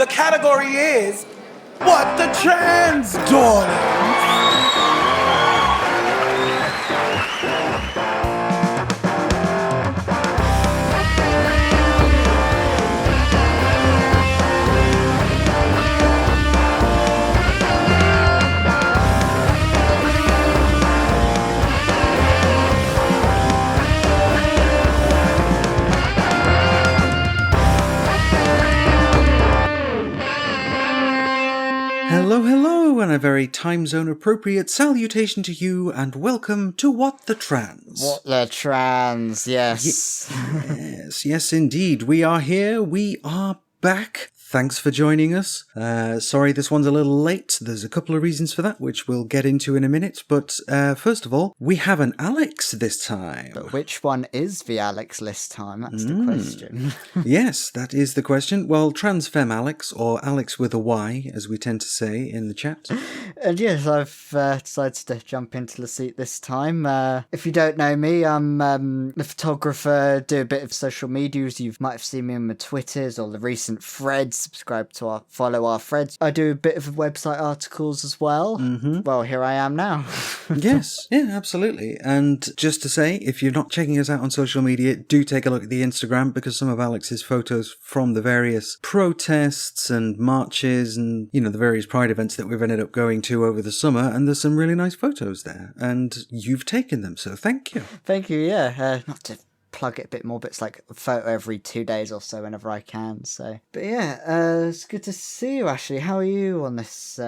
The category is What the Trans Darling. Hello, and a very time zone appropriate salutation to you, and welcome to What the Trans. What the Trans, yes. Yes, indeed. We are here, we are back. Thanks for joining us. Sorry this one's a little late. There's a couple of reasons for that, which we'll get into in a minute. But first of all, we have an Alyx this time. But which one is the Alyx this time? That's the question. Yes, that is the question. Well, Trans Femme Alyx, or Alyx with a Y, as we tend to say in the chat. And yes, I've decided to jump into the seat this time. If you don't know me, I'm a photographer, do a bit of social medias. You might have seen me on my Twitters or the recent threads. Follow our threads. I do a bit of website articles as well. Mm-hmm. Well, here I am now. Yes, yeah, absolutely. And just to say, if you're not checking us out on social media, do take a look at the Instagram, because some of Alyx's photos from the various protests and marches and, you know, the various Pride events that we've ended up going to over the summer, and there's some really nice photos there. And you've taken them, so thank you. Thank you, yeah. Not to plug it a bit more, but it's like a photo every 2 days or so whenever I can. So, but yeah, it's good to see you, Ashleigh. How are you on this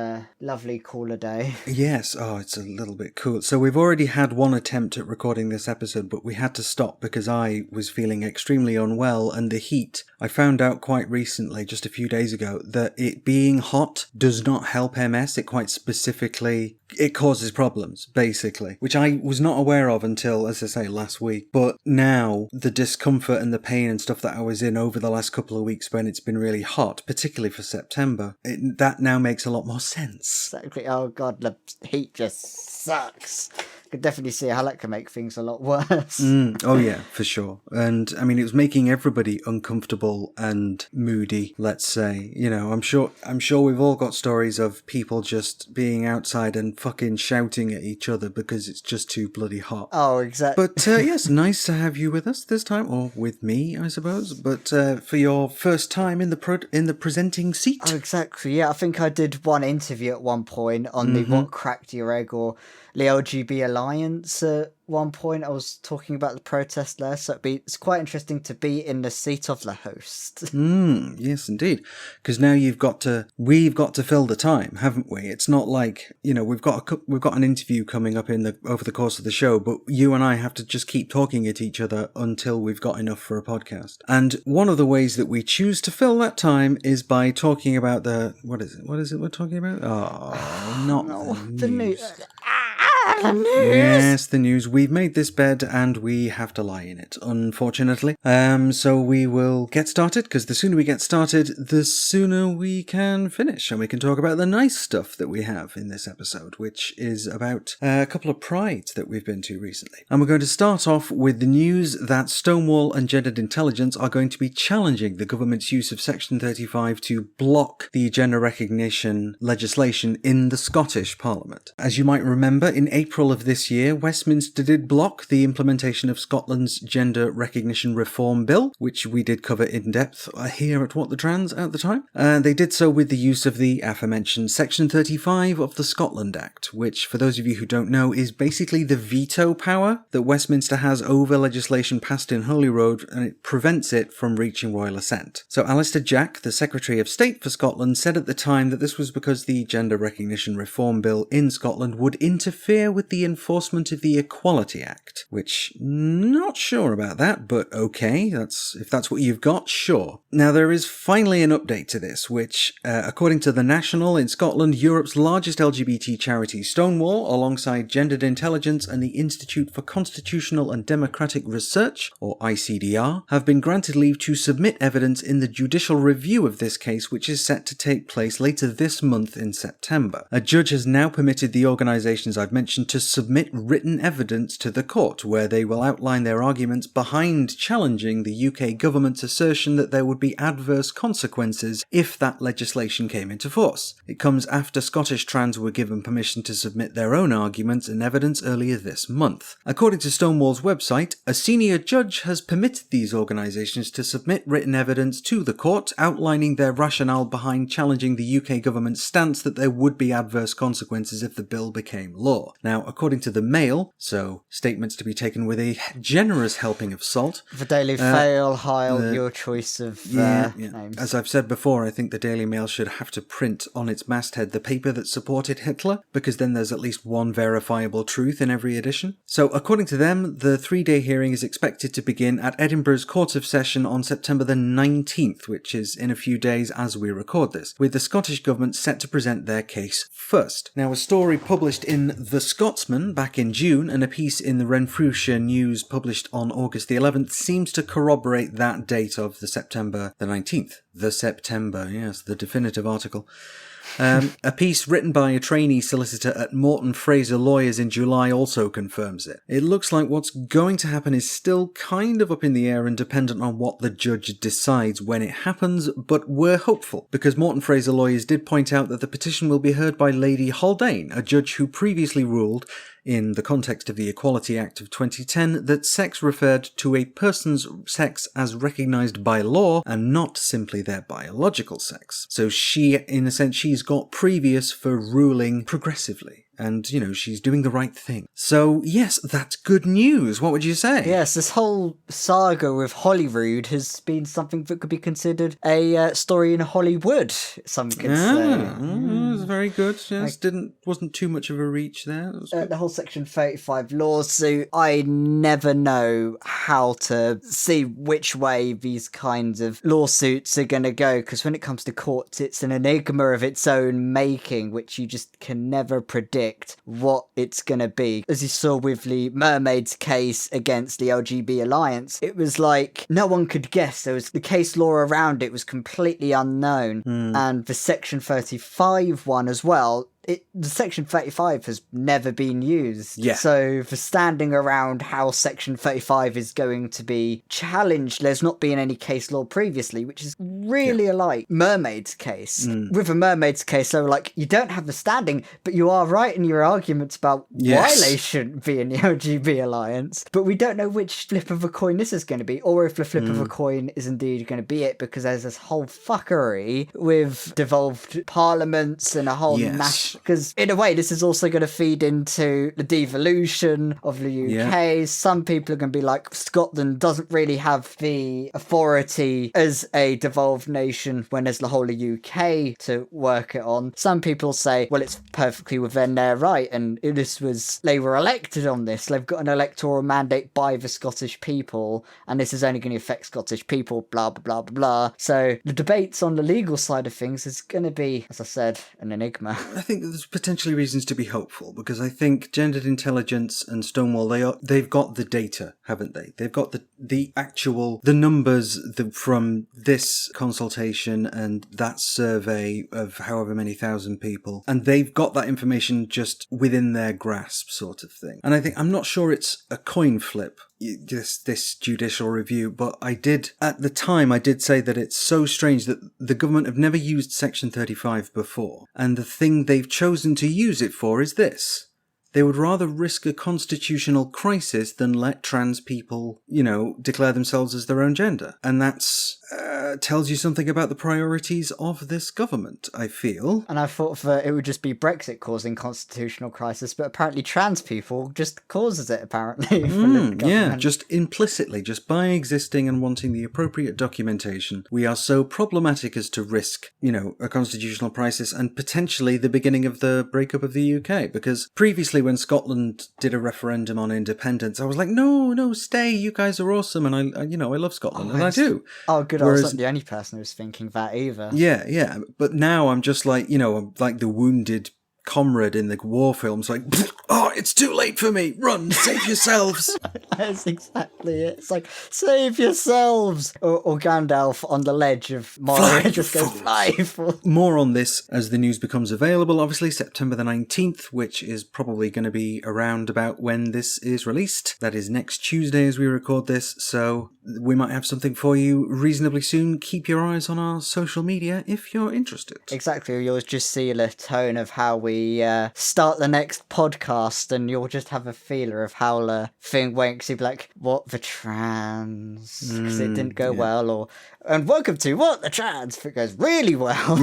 lovely cooler day? Yes, it's a little bit cool. So we've already had one attempt at recording this episode, but we had to stop because I was feeling extremely unwell, and the heat. I found out quite recently, just a few days ago, that it being hot does not help MS. It quite specifically, it causes problems, basically, which I was not aware of until, as I say, last week. But now, the discomfort and the pain and stuff that I was in over the last couple of weeks when it's been really hot, particularly for September, that now makes a lot more sense. Exactly. Oh god, the heat just sucks. I could definitely see how that can make things a lot worse. Oh yeah, for sure. And I mean, it was making everybody uncomfortable and moody, let's say. You know, I'm sure we've all got stories of people just being outside and fucking shouting at each other because it's just too bloody hot. Oh, exactly. But yes, nice to have you with us this time, or with me, I suppose. But for your first time in the presenting seat. Oh, exactly. Yeah, I think I did one interview at one point on the What Cracked Your Egg or the LGB Alliance at one point. I was talking about the protest there, so it's quite interesting to be in the seat of the host. Yes, indeed. Because now we've got to fill the time, haven't we? It's not like, you know, we've got an interview coming up over the course of the show, but you and I have to just keep talking at each other until we've got enough for a podcast. And one of the ways that we choose to fill that time is by talking about what is it we're talking about? The news. The news. Yes, the news. We've made this bed and we have to lie in it, unfortunately. So we will get started, because the sooner we get started, the sooner we can finish, and we can talk about the nice stuff that we have in this episode, which is about a couple of prides that we've been to recently. And we're going to start off with the news that Stonewall and Gendered Intelligence are going to be challenging the government's use of Section 35 to block the gender recognition legislation in the Scottish Parliament. As you might remember, in April of this year, Westminster did block the implementation of Scotland's Gender Recognition Reform Bill, which we did cover in depth here at What the Trans at the time. They did so with the use of the aforementioned Section 35 of the Scotland Act, which, for those of you who don't know, is basically the veto power that Westminster has over legislation passed in Holyrood, and it prevents it from reaching royal assent. So Alistair Jack, the Secretary of State for Scotland, said at the time that this was because the Gender Recognition Reform Bill in Scotland would interfere with the enforcement of the Equality Act, which, not sure about that, but okay, if that's what you've got, sure. Now, there is finally an update to this, which, according to The National, in Scotland, Europe's largest LGBT charity, Stonewall, alongside Gendered Intelligence and the Institute for Constitutional and Democratic Research, or ICDR, have been granted leave to submit evidence in the judicial review of this case, which is set to take place later this month in September. A judge has now permitted the organisations I've mentioned permission to submit written evidence to the court, where they will outline their arguments behind challenging the UK government's assertion that there would be adverse consequences if that legislation came into force. It comes after Scottish trans were given permission to submit their own arguments and evidence earlier this month. According to Stonewall's website, a senior judge has permitted these organisations to submit written evidence to the court outlining their rationale behind challenging the UK government's stance that there would be adverse consequences if the bill became law. Now, according to the Mail, so statements to be taken with a generous helping of salt. The Daily Mail, Heil, your choice of names. As I've said before, I think the Daily Mail should have to print on its masthead the paper that supported Hitler, because then there's at least one verifiable truth in every edition. So, according to them, the 3-day hearing is expected to begin at Edinburgh's Court of Session on September the 19th, which is in a few days as we record this, with the Scottish Government set to present their case first. Now, a story published in The Scotsman back in June and a piece in the Renfrewshire News published on August the 11th seems to corroborate that date of the September the 19th. The September, yes, the definitive article. A piece written by a trainee solicitor at Morton Fraser Lawyers in July also confirms it. It looks like what's going to happen is still kind of up in the air and dependent on what the judge decides when it happens, but we're hopeful, because Morton Fraser Lawyers did point out that the petition will be heard by Lady Haldane, a judge who previously ruled, in the context of the Equality Act of 2010, that sex referred to a person's sex as recognised by law and not simply their biological sex. So she, in a sense, she's got previous for ruling progressively. And, you know, she's doing the right thing. So, yes, that's good news. What would you say? Yes, this whole saga with Holyrood has been something that could be considered a story in Hollywood, some could say. It was very good. Yes, wasn't too much of a reach there. The whole Section 35 lawsuit, I never know how to see which way these kinds of lawsuits are going to go, because when it comes to courts, it's an enigma of its own making, which you just can never predict what it's going to be. As you saw with the Mermaids case against the LGB Alliance, it was like no one could guess. There was the case law around it was completely unknown. And the Section 35 one as well, the Section 35 has never been used. Yeah. So for standing around how Section 35 is going to be challenged, there's not been any case law previously, which is really like Mermaid's case. With a Mermaid's case, they were like, you don't have the standing, but you are right in your arguments about why they shouldn't be in the LGB Alliance. But we don't know which flip of a coin this is going to be, or if the flip of a coin is indeed going to be it, because there's this whole fuckery with devolved parliaments and a whole national... Because in a way, this is also going to feed into the devolution of the UK. Yeah. Some people are going to be like, Scotland doesn't really have the authority as a devolved nation when there's the whole of UK to work it on. Some people say, well, it's perfectly within their right, and they were elected on this. They've got an electoral mandate by the Scottish people, and this is only going to affect Scottish people, blah, blah, blah, blah, blah. So the debates on the legal side of things is going to be, as I said, an enigma. I think there's potentially reasons to be hopeful, because I think Gendered Intelligence and Stonewall, they've got the data, haven't they? They've got the actual numbers from this consultation and that survey of however many thousand people, and they've got that information just within their grasp, sort of thing. And I'm not sure it's a coin flip, this judicial review, but at the time I did say that it's so strange that the government have never used Section 35 before, and the thing they've chosen to use it for is this. They would rather risk a constitutional crisis than let trans people, declare themselves as their own gender. And that's tells you something about the priorities of this government, I feel. And I thought that it would just be Brexit causing constitutional crisis, but apparently trans people just causes it, apparently. Just implicitly, just by existing and wanting the appropriate documentation, we are so problematic as to risk, a constitutional crisis and potentially the beginning of the breakup of the UK. Because previously, when Scotland did a referendum on independence, I was like, no, stay, you guys are awesome, and I love Scotland, and I do. Oh, good, I wasn't the only person who was thinking that either. Yeah, but now I'm just like, I'm like the wounded comrade in the war films, like, oh, it's too late for me, run, save yourselves. That's exactly it. It's like, save yourselves! Or Gandalf on the ledge of Moria Fly, just goes, fools. fly! More on this as the news becomes available, obviously, September the 19th, which is probably going to be around about when this is released. That is next Tuesday as we record this, so we might have something for you reasonably soon. Keep your eyes on our social media if you're interested. Exactly, you'll just see the tone of how we start the next podcast, and you'll just have a feeler of how the thing went, because you'll be like, what, the trans? Because it didn't go well, and welcome to What the Trans? If it goes really well.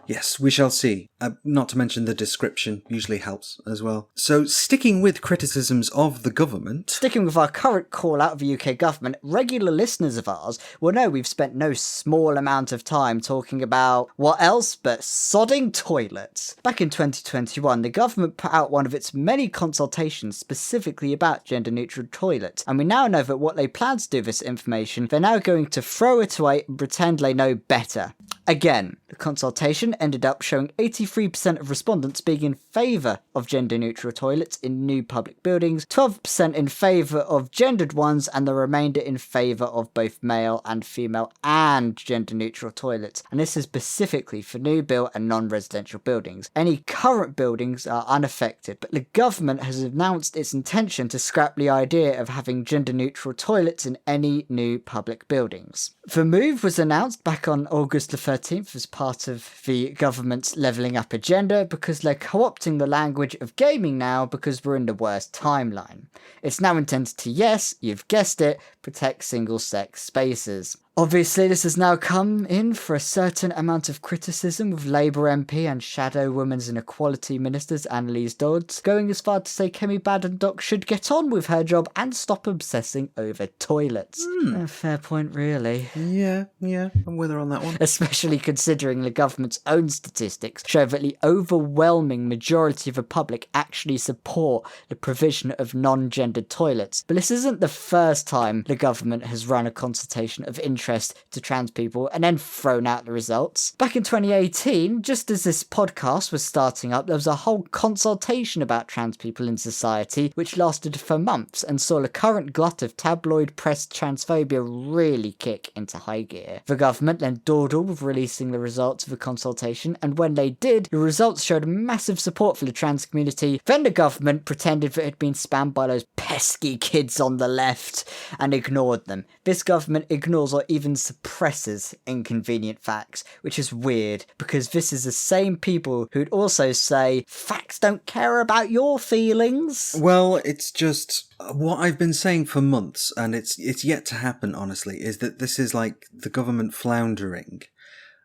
Yes, we shall see. Not to mention the description usually helps as well. So, sticking with criticisms of the government... Sticking with our current call out of the UK government, regular listeners of ours will know we've spent no small amount of time talking about what else but sodding toilets. Back in 2021, the government put out one of its many consultations specifically about gender-neutral toilets, and we now know that what they plan to do with this information, they're now going to throw it away and pretend they know better. Again, the consultation ended up showing 83% of respondents being in favour of gender-neutral toilets in new public buildings, 12% in favour of gendered ones, and the remainder in favour of both male and female and gender-neutral toilets. And this is specifically for new built and non-residential buildings. Any current buildings are unaffected, but the government has announced its intention to scrap the idea of having gender-neutral toilets in any new public buildings. The move was announced back on August the 13th as part of the government's levelling up agenda, because they're co-opting the language of gaming now because we're in the worst timeline. It's now intended to, yes, you've guessed it, protect single-sex spaces. Obviously, this has now come in for a certain amount of criticism, with Labour MP and Shadow Women's and Equality Ministers Annalise Dodds going as far to say Kemi Badenoch should get on with her job and stop obsessing over toilets. A fair point, really. Yeah, I'm with her on that one. Especially considering the government's own statistics show that the overwhelming majority of the public actually support the provision of non-gendered toilets. But this isn't the first time the government has run a consultation of interest to trans people and then thrown out the results. Back in 2018, just as this podcast was starting up, there was a whole consultation about trans people in society, which lasted for months and saw the current glut of tabloid press transphobia really kick into high gear. The government then dawdled with releasing the results of the consultation, and when they did, the results showed massive support for the trans community. Then the government pretended that it had been spammed by those pesky kids on the left and ignored them. This government ignores or even suppresses inconvenient facts, which is weird, because this is the same people who'd also say facts don't care about your feelings. Well, it's just what I've been saying for months, and it's yet to happen, honestly, is that this is like the government floundering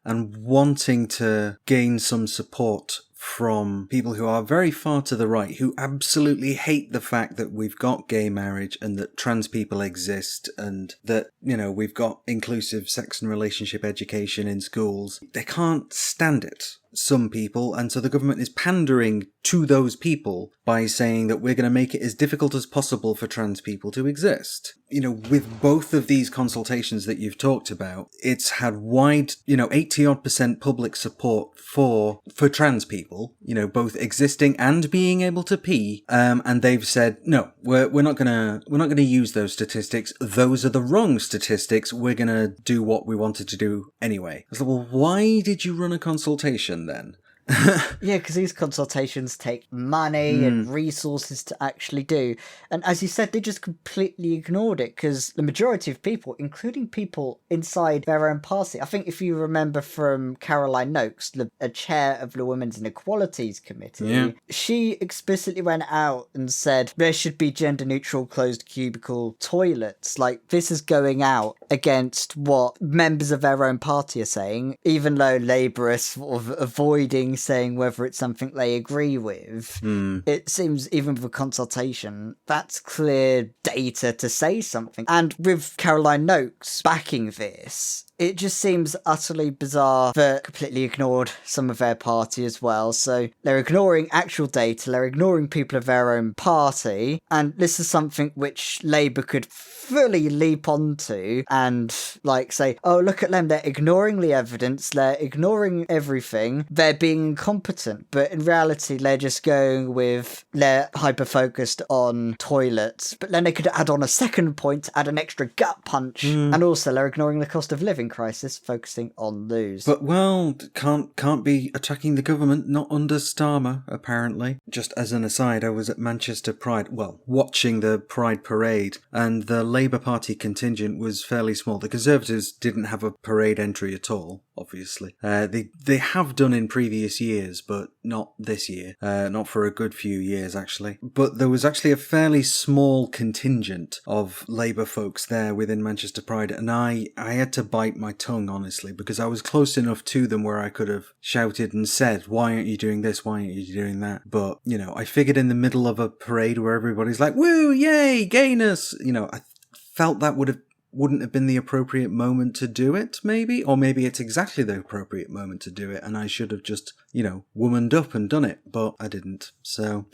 and wanting to gain some support from people who are very far to the right, who absolutely hate the fact that we've got gay marriage and that trans people exist and that, we've got inclusive sex and relationship education in schools. They can't stand it, some people, and so the government is pandering to those people by saying that we're going to make it as difficult as possible for trans people to exist. With both of these consultations that you've talked about, it's had wide, 80-odd% public support for trans people, both existing and being able to pee. And they've said, no, we're not gonna use those statistics. Those are the wrong statistics. We're gonna do what we wanted to do anyway. I was like, well, why did you run a consultation then? Yeah, because these consultations take money and resources to actually do. And as you said, they just completely ignored it, because the majority of people, including people inside their own party, I think if you remember from Caroline Noakes, a chair of the Women's Inequalities Committee, she explicitly went out and said there should be gender-neutral closed cubicle toilets. Like, this is going out against what members of their own party are saying, even though Labour are sort of avoiding saying whether it's something they agree with. It seems, even with a consultation, that's clear data to say something. And with Caroline Noakes backing this, It just seems utterly bizarre that completely ignored some of their party as well. So they're ignoring actual data, they're ignoring people of their own party, and this is something which Labour could fully leap onto and say, oh, look at them, they're ignoring the evidence, they're ignoring everything, they're being incompetent. But in reality, they're just going with, they're hyper-focused on toilets. But then they could add on a second point to add an extra gut punch. And also they're ignoring the cost of living crisis, focusing on those. But, can't be attacking the government, not under Starmer, apparently. Just as an aside, I was at Manchester Pride, watching the Pride parade, and the Labour Party contingent was fairly small. The Conservatives didn't have a parade entry at all, obviously. They have done in previous years, but not this year. Not for a good few years, actually. But there was actually a fairly small contingent of Labour folks there within Manchester Pride, and I had to bite my tongue, honestly, because I was close enough to them where I could have shouted and said, why aren't you doing this? Why aren't you doing that? But, I figured in the middle of a parade where everybody's like, woo, yay, gayness, I felt that wouldn't have been the appropriate moment to do it, maybe? Or maybe it's exactly the appropriate moment to do it, and I should have just, womaned up and done it, but I didn't. So,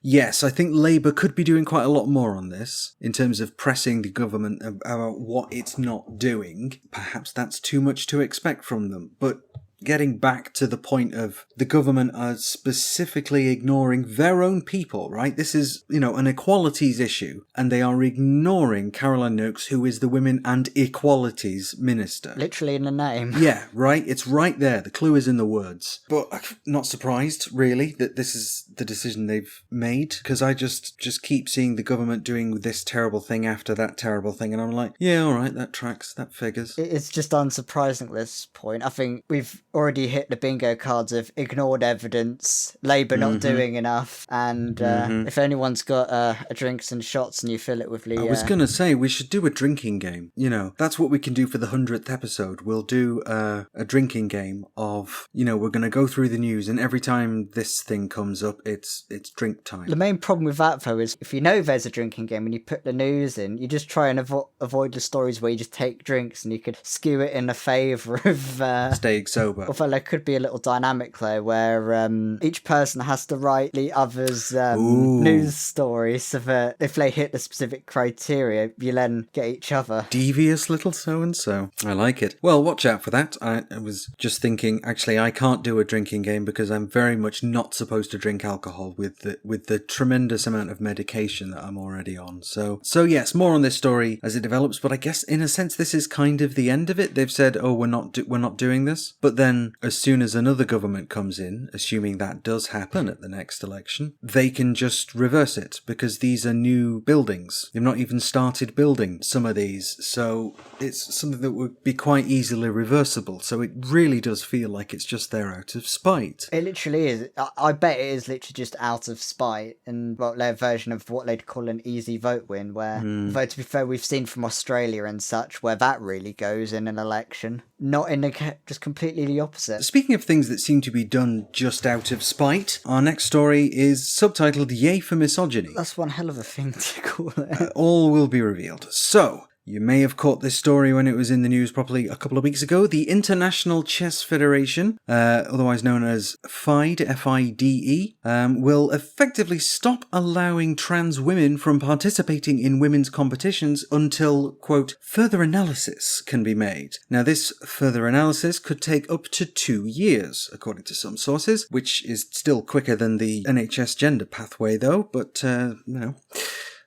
yes, I think Labour could be doing quite a lot more on this, in terms of pressing the government about what it's not doing. Perhaps that's too much to expect from them, but getting back to the point of the government are specifically ignoring their own people, right? This is, an equalities issue, and they are ignoring Caroline Noakes, who is the Women and Equalities Minister. Literally in the name. Yeah, right? It's right there. The clue is in the words. But I'm not surprised, really, that this is the decision they've made, because I just keep seeing the government doing this terrible thing after that terrible thing, and I'm like, yeah, all right, that tracks, that figures. It's just unsurprising at this point. I think we've already hit the bingo cards of ignored evidence, Labour not doing enough, and if anyone's got a drinks and shots and you fill it with the... I was going to say, we should do a drinking game. That's what we can do for the 100th episode. We'll do a drinking game of, we're going to go through the news, and every time this thing comes up, it's drink time. The main problem with that, though, is if you know there's a drinking game and you put the news in, you just try and avoid the stories where you just take drinks and you could skew it in a favour of... staying sober. Although there could be a little dynamic there where each person has to write the other's news story, so that if they hit the specific criteria, you then get each other. Devious little so-and-so. I like it. Well, watch out for that. I was just thinking, actually, I can't do a drinking game because I'm very much not supposed to drink alcohol with the tremendous amount of medication that I'm already on. So yes, more on this story as it develops, but I guess in a sense this is kind of the end of it. They've said, oh, we're not doing this. But then as soon as another government comes in, assuming that does happen at the next election, they can just reverse it, because these are new buildings. They've not even started building some of these, so it's something that would be quite easily reversible. So it really does feel like it's just there out of spite. It literally is. I bet it is literally just out of spite, and their version of what they'd call an easy vote win, where, though to be fair, we've seen from Australia and such, where that really goes in an election. Not in just completely the opposite. Speaking of things that seem to be done just out of spite, our next story is subtitled Yay for Misogyny. That's one hell of a thing to call it. All will be revealed. So, you may have caught this story when it was in the news properly a couple of weeks ago. The International Chess Federation, otherwise known as FIDE, F-I-D-E, will effectively stop allowing trans women from participating in women's competitions until, quote, further analysis can be made. Now, this further analysis could take up to 2 years, according to some sources, which is still quicker than the NHS gender pathway, though, but,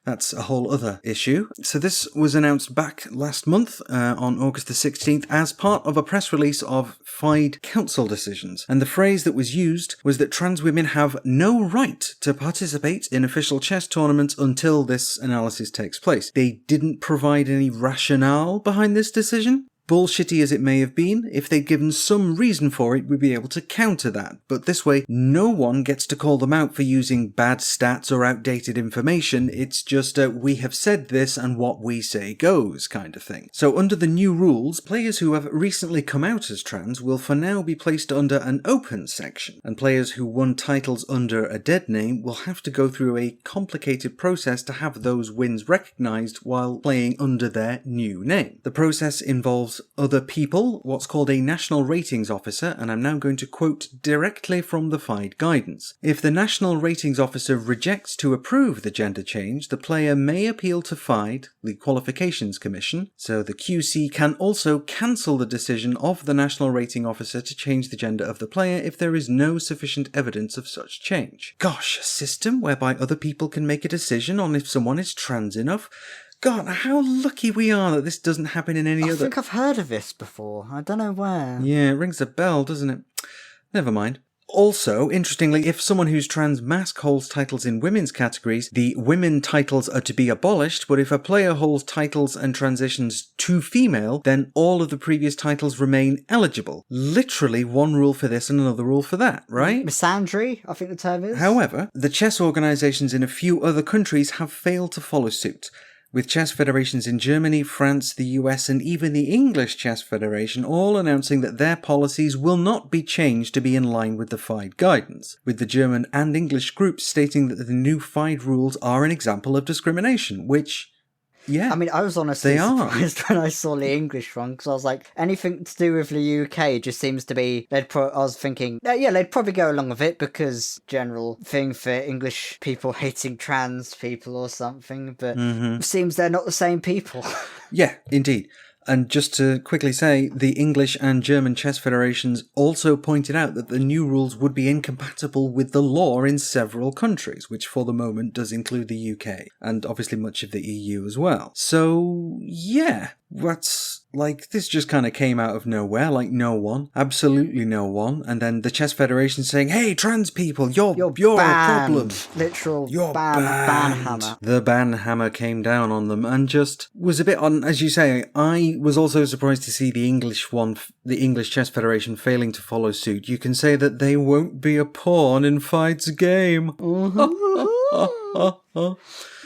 that's a whole other issue. So this was announced back last month on August the 16th as part of a press release of FIDE Council decisions. And the phrase that was used was that trans women have no right to participate in official chess tournaments until this analysis takes place. They didn't provide any rationale behind this decision. Bullshitty as it may have been, if they'd given some reason for it, we'd be able to counter that. But this way, no one gets to call them out for using bad stats or outdated information. It's just a we have said this and what we say goes kind of thing. So under the new rules, players who have recently come out as trans will for now be placed under an open section, and players who won titles under a dead name will have to go through a complicated process to have those wins recognised while playing under their new name. The process involves amongst other people, what's called a national ratings officer, and I'm now going to quote directly from the FIDE guidance. If the national ratings officer rejects to approve the gender change, the player may appeal to FIDE, the Qualifications Commission, so the QC can also cancel the decision of the national rating officer to change the gender of the player if there is no sufficient evidence of such change. Gosh, a system whereby other people can make a decision on if someone is trans enough? God, how lucky we are that this doesn't happen in any other... I think I've heard of this before. I don't know where. Yeah, it rings a bell, doesn't it? Never mind. Also, interestingly, if someone who's trans mask holds titles in women's categories, the women titles are to be abolished, but if a player holds titles and transitions to female, then all of the previous titles remain eligible. Literally one rule for this and another rule for that, right? Misandry, I think the term is. However, the chess organisations in a few other countries have failed to follow suit, with chess federations in Germany, France, the US, and even the English Chess Federation all announcing that their policies will not be changed to be in line with the FIDE guidance, with the German and English groups stating that the new FIDE rules are an example of discrimination, which... yeah, I mean, I was honestly surprised when I saw the English one, because I was like, anything to do with the UK just seems to be... I was thinking, yeah, they'd probably go along with it, because general thing for English people hating trans people or something, but it seems they're not the same people. Yeah, indeed. And just to quickly say, the English and German chess federations also pointed out that the new rules would be incompatible with the law in several countries, which for the moment does include the UK, and obviously much of the EU as well. So, yeah, this just kind of came out of nowhere, like no one, absolutely no one, and then the chess federation saying, hey, trans people, you're a problem. Literal You're ban hammer. The ban hammer came down on them and just was a bit on, as you say, I was also surprised to see the English Chess Federation failing to follow suit. You can say that they won't be a pawn in FIDE's game.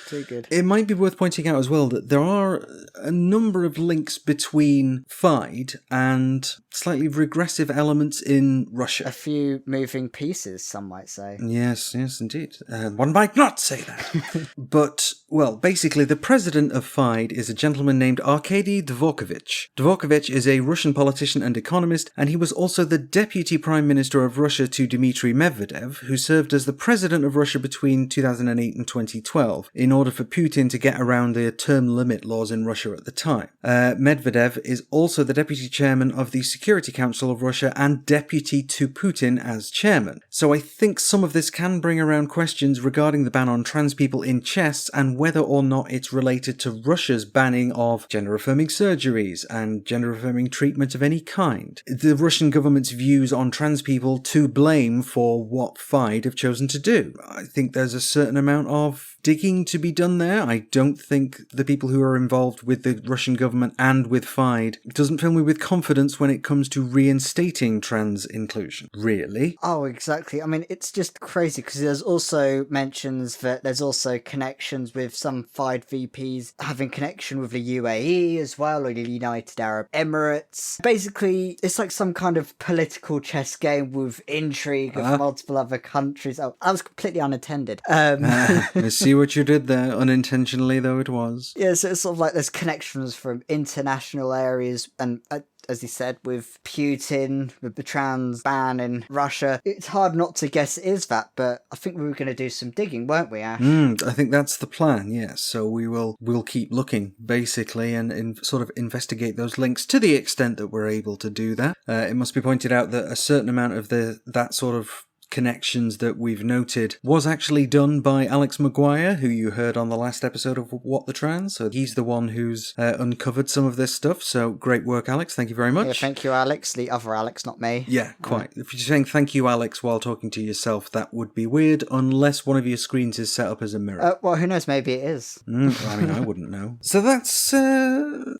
Too good. It might be worth pointing out as well that there are a number of links between FIDE and slightly regressive elements in Russia. A few moving pieces, some might say. Yes, indeed. One might not say that. But, well, basically the president of FIDE is a gentleman named Arkady Dvorkovich. Dvorkovich is a Russian politician and economist, and he was also the deputy prime minister of Russia to Dmitry Medvedev, who served as the president of Russia between 2008 and 2012, in order for Putin to get around the term limit laws in Russia at the time. Medvedev is also the deputy chairman of the Security Council of Russia and deputy to Putin as chairman. So I think some of this can bring around questions regarding the ban on trans people in chess and whether or not it's related to Russia's banning of gender-affirming surgeries and gender-affirming treatment of any kind. The Russian government's views on trans people to blame for what FIDE have chosen to do. I think there's a certain amount of digging to be done there. I don't think the people who are involved with the Russian government and with FIDE doesn't fill me with confidence when it comes to reinstating trans inclusion. Really? Oh, exactly. I mean, it's just crazy because there's also mentions that there's also connections with some FIDE VPs having connection with the UAE as well, or the United Arab Emirates. Basically, it's like some kind of political chess game with intrigue of multiple other countries. Oh, I was completely unattended. I see what you did there, unintentionally though it was. Yeah, so it's sort of like there's connections from international areas, and as he said, with Putin, with the trans ban in Russia, it's hard not to guess it is that, but I think we were going to do some digging, weren't we, Ash? I think that's the plan, yes. So we'll keep looking, basically, and sort of investigate those links to the extent that we're able to do that. It must be pointed out that a certain amount of that sort of connections that we've noted was actually done by Alex Maguire, who you heard on the last episode of What the Trans. So he's the one who's uncovered some of this stuff. So great work, Alex. Thank you very much. Yeah, thank you, Alex. The other Alex, not me. Yeah, quite. If you're saying thank you, Alex, while talking to yourself, that would be weird, unless one of your screens is set up as a mirror. Well, who knows? Maybe it is. I mean, I wouldn't know. So that's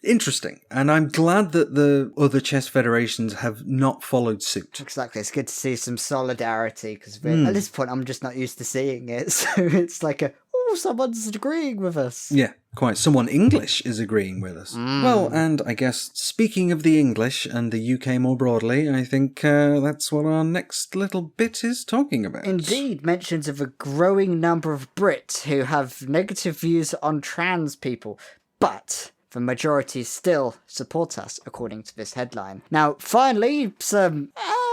interesting. And I'm glad that the other chess federations have not followed suit. Exactly. It's good to see some solidarity, because at this point I'm just not used to seeing it. So it's like someone's agreeing with us. Yeah, quite. Someone English is agreeing with us. Well, and I guess speaking of the English and the UK more broadly, I think that's what our next little bit is talking about. Indeed, mentions of a growing number of Brits who have negative views on trans people. But the majority still support us, according to this headline. Now, finally, some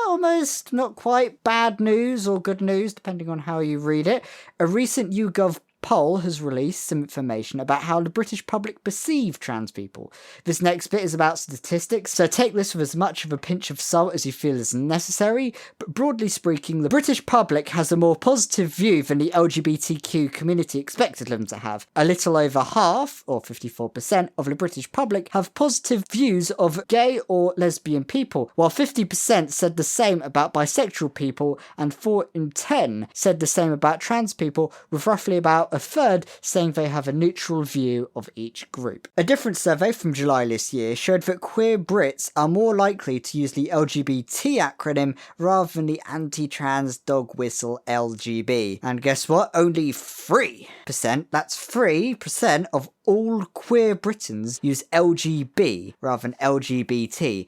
almost not quite bad news or good news, depending on how you read it. A recent YouGov poll has released some information about how the British public perceive trans people. This next bit is about statistics, so take this with as much of a pinch of salt as you feel is necessary, but broadly speaking, the British public has a more positive view than the LGBTQ community expected them to have. A little over half, or 54%, of the British public have positive views of gay or lesbian people, while 50% said the same about bisexual people, and 4 in 10 said the same about trans people, with roughly about a third saying they have a neutral view of each group. A different survey from July this year showed that queer Brits are more likely to use the LGBT acronym rather than the anti-trans dog whistle LGB. And guess what? Only 3%, that's 3% of all queer Britons use LGB rather than LGBT.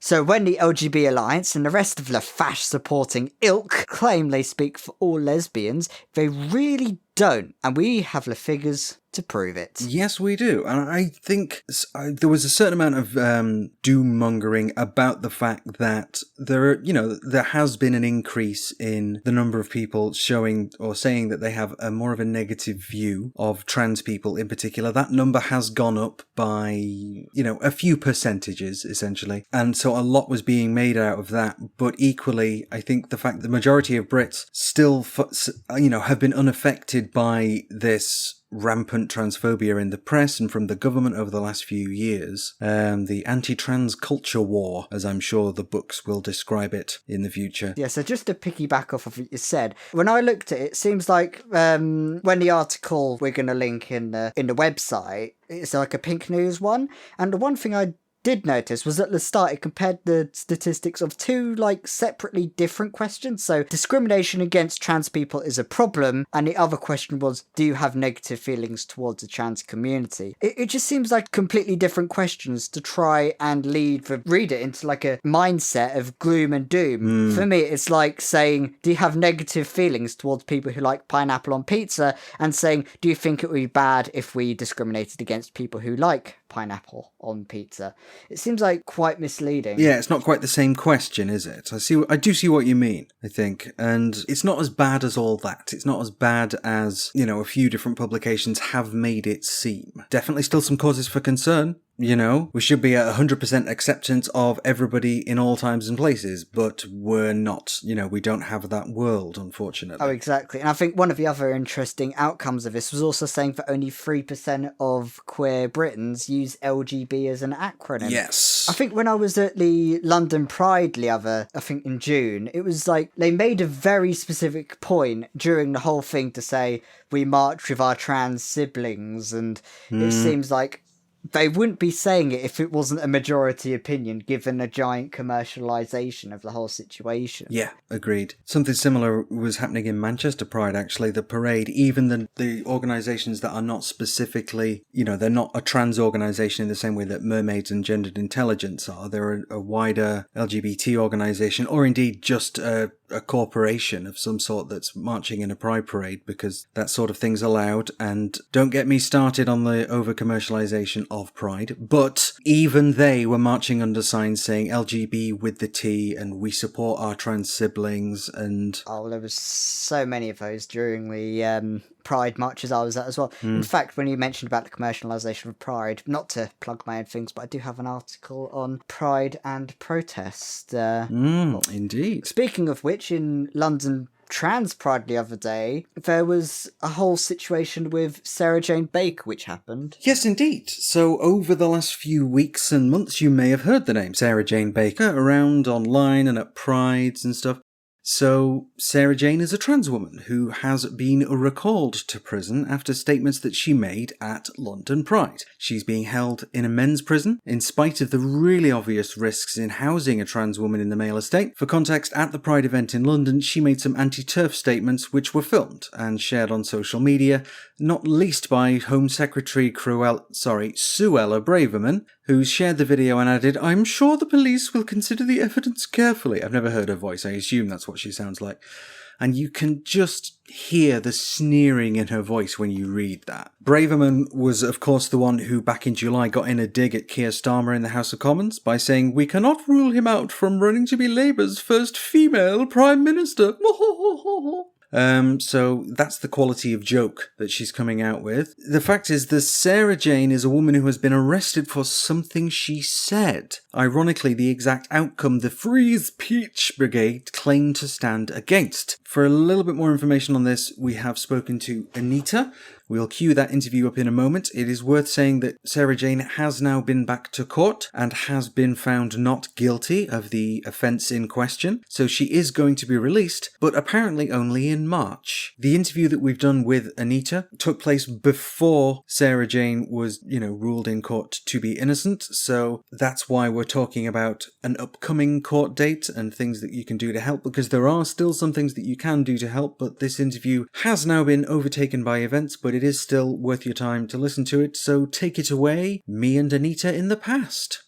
So when the LGB Alliance and the rest of the fash supporting ilk claim they speak for all lesbians, they really don't, and we have the figures to prove it. Yes, we do. And I think there was a certain amount of doom-mongering about the fact that there has been an increase in the number of people showing or saying that they have a more of a negative view of trans people in particular. That number has gone up by, a few percentages, essentially. And so a lot was being made out of that. But equally, I think the fact that the majority of Brits still, have been unaffected by this rampant transphobia in the press and from the government over the last few years. The anti-trans culture war, as I'm sure the books will describe it in the future. Yeah, so just to piggyback off of what you said, when I looked at it, it seems like when the article we're going to link in the website, it's like a Pink News one, and the one thing I did notice was at the start it compared the statistics of two separately different questions. So discrimination against trans people is a problem, and the other question was, do you have negative feelings towards the trans community? It just seems like completely different questions to try and lead the reader into a mindset of gloom and doom. For me, it's like saying, do you have negative feelings towards people who like pineapple on pizza, and saying, do you think it would be bad if we discriminated against people who like pineapple on pizza? It seems like quite misleading. Yeah, it's not quite the same question, is it? I do see what you mean, I think. And it's not as bad as all that. It's not as bad as, a few different publications have made it seem. Definitely still some causes for concern. We should be at 100% acceptance of everybody in all times and places, but we're not. We don't have that world, unfortunately. Oh, exactly. And I think one of the other interesting outcomes of this was also saying that only 3% of queer Britons use LGB as an acronym. Yes. I think when I was at the London Pride in June, it was they made a very specific point during the whole thing to say, we march with our trans siblings, and it seems like they wouldn't be saying it if it wasn't a majority opinion, given a giant commercialisation of the whole situation. Yeah, agreed. Something similar was happening in Manchester Pride, actually. The parade, even the organisations that are not specifically, they're not a trans organisation in the same way that Mermaids and Gendered Intelligence are. They're a wider LGBT organisation, or indeed just a corporation of some sort that's marching in a pride parade, because that sort of thing's allowed. And don't get me started on the over-commercialisation of Pride, but even they were marching under signs saying LGB with the T and we support our trans siblings. And there was so many of those during the Pride marches I was at as well. In fact, when you mentioned about the commercialisation of Pride, not to plug my own things, but I do have an article on Pride and protest. Indeed. Speaking of which, in London Trans Pride the other day, there was a whole situation with Sarah Jane Baker which happened. Yes, indeed. So over the last few weeks and months, you may have heard the name Sarah Jane Baker around online and at prides and stuff. So, Sarah Jane is a trans woman who has been recalled to prison after statements that she made at London Pride. She's being held in a men's prison, in spite of the really obvious risks in housing a trans woman in the male estate. For context, at the Pride event in London, she made some anti-TERF statements which were filmed and shared on social media, not least by Home Secretary Suella Braverman, who's shared the video and added, "I'm sure the police will consider the evidence carefully." I've never heard her voice. I assume that's what she sounds like. And you can just hear the sneering in her voice when you read that. Braverman was, of course, the one who back in July got in a dig at Keir Starmer in the House of Commons by saying, "We cannot rule him out from running to be Labour's first female Prime Minister." So that's the quality of joke that she's coming out with. The fact is that Sarah Jane is a woman who has been arrested for something she said. Ironically, the exact outcome the Free Speech Brigade claimed to stand against. For a little bit more information on this, we have spoken to Anita. We'll cue that interview up in a moment. It is worth saying that Sarah Jane has now been back to court and has been found not guilty of the offence in question. So she is going to be released, but apparently only in March. The interview that we've done with Anita took place before Sarah Jane was, ruled in court to be innocent. So that's why we're talking about an upcoming court date and things that you can do to help, because there are still some things that you can do to help, but this interview has now been overtaken by events, but it is still worth your time to listen to it, so take it away, me and Anita in the past.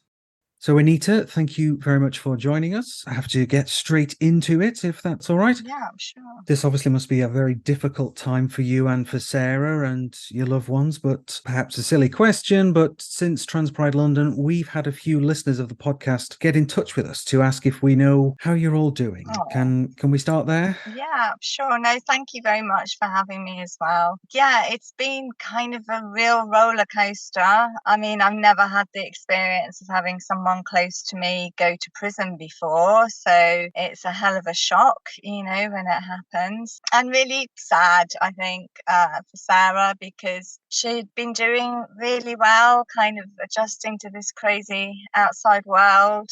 So Anita, thank you very much for joining us. I have to get straight into it, if that's all right. Yeah, sure. This obviously must be a very difficult time for you and for Sarah and your loved ones, but perhaps a silly question, but since Trans Pride London, we've had a few listeners of the podcast get in touch with us to ask if we know how you're all doing. Oh. Can we start there? Yeah, sure. No, thank you very much for having me as well. Yeah, it's been kind of a real roller coaster. I mean, I've never had the experience of having someone close to me go to prison before, so it's a hell of a shock, when it happens, and really sad, I think, for Sarah, because she'd been doing really well, kind of adjusting to this crazy outside world,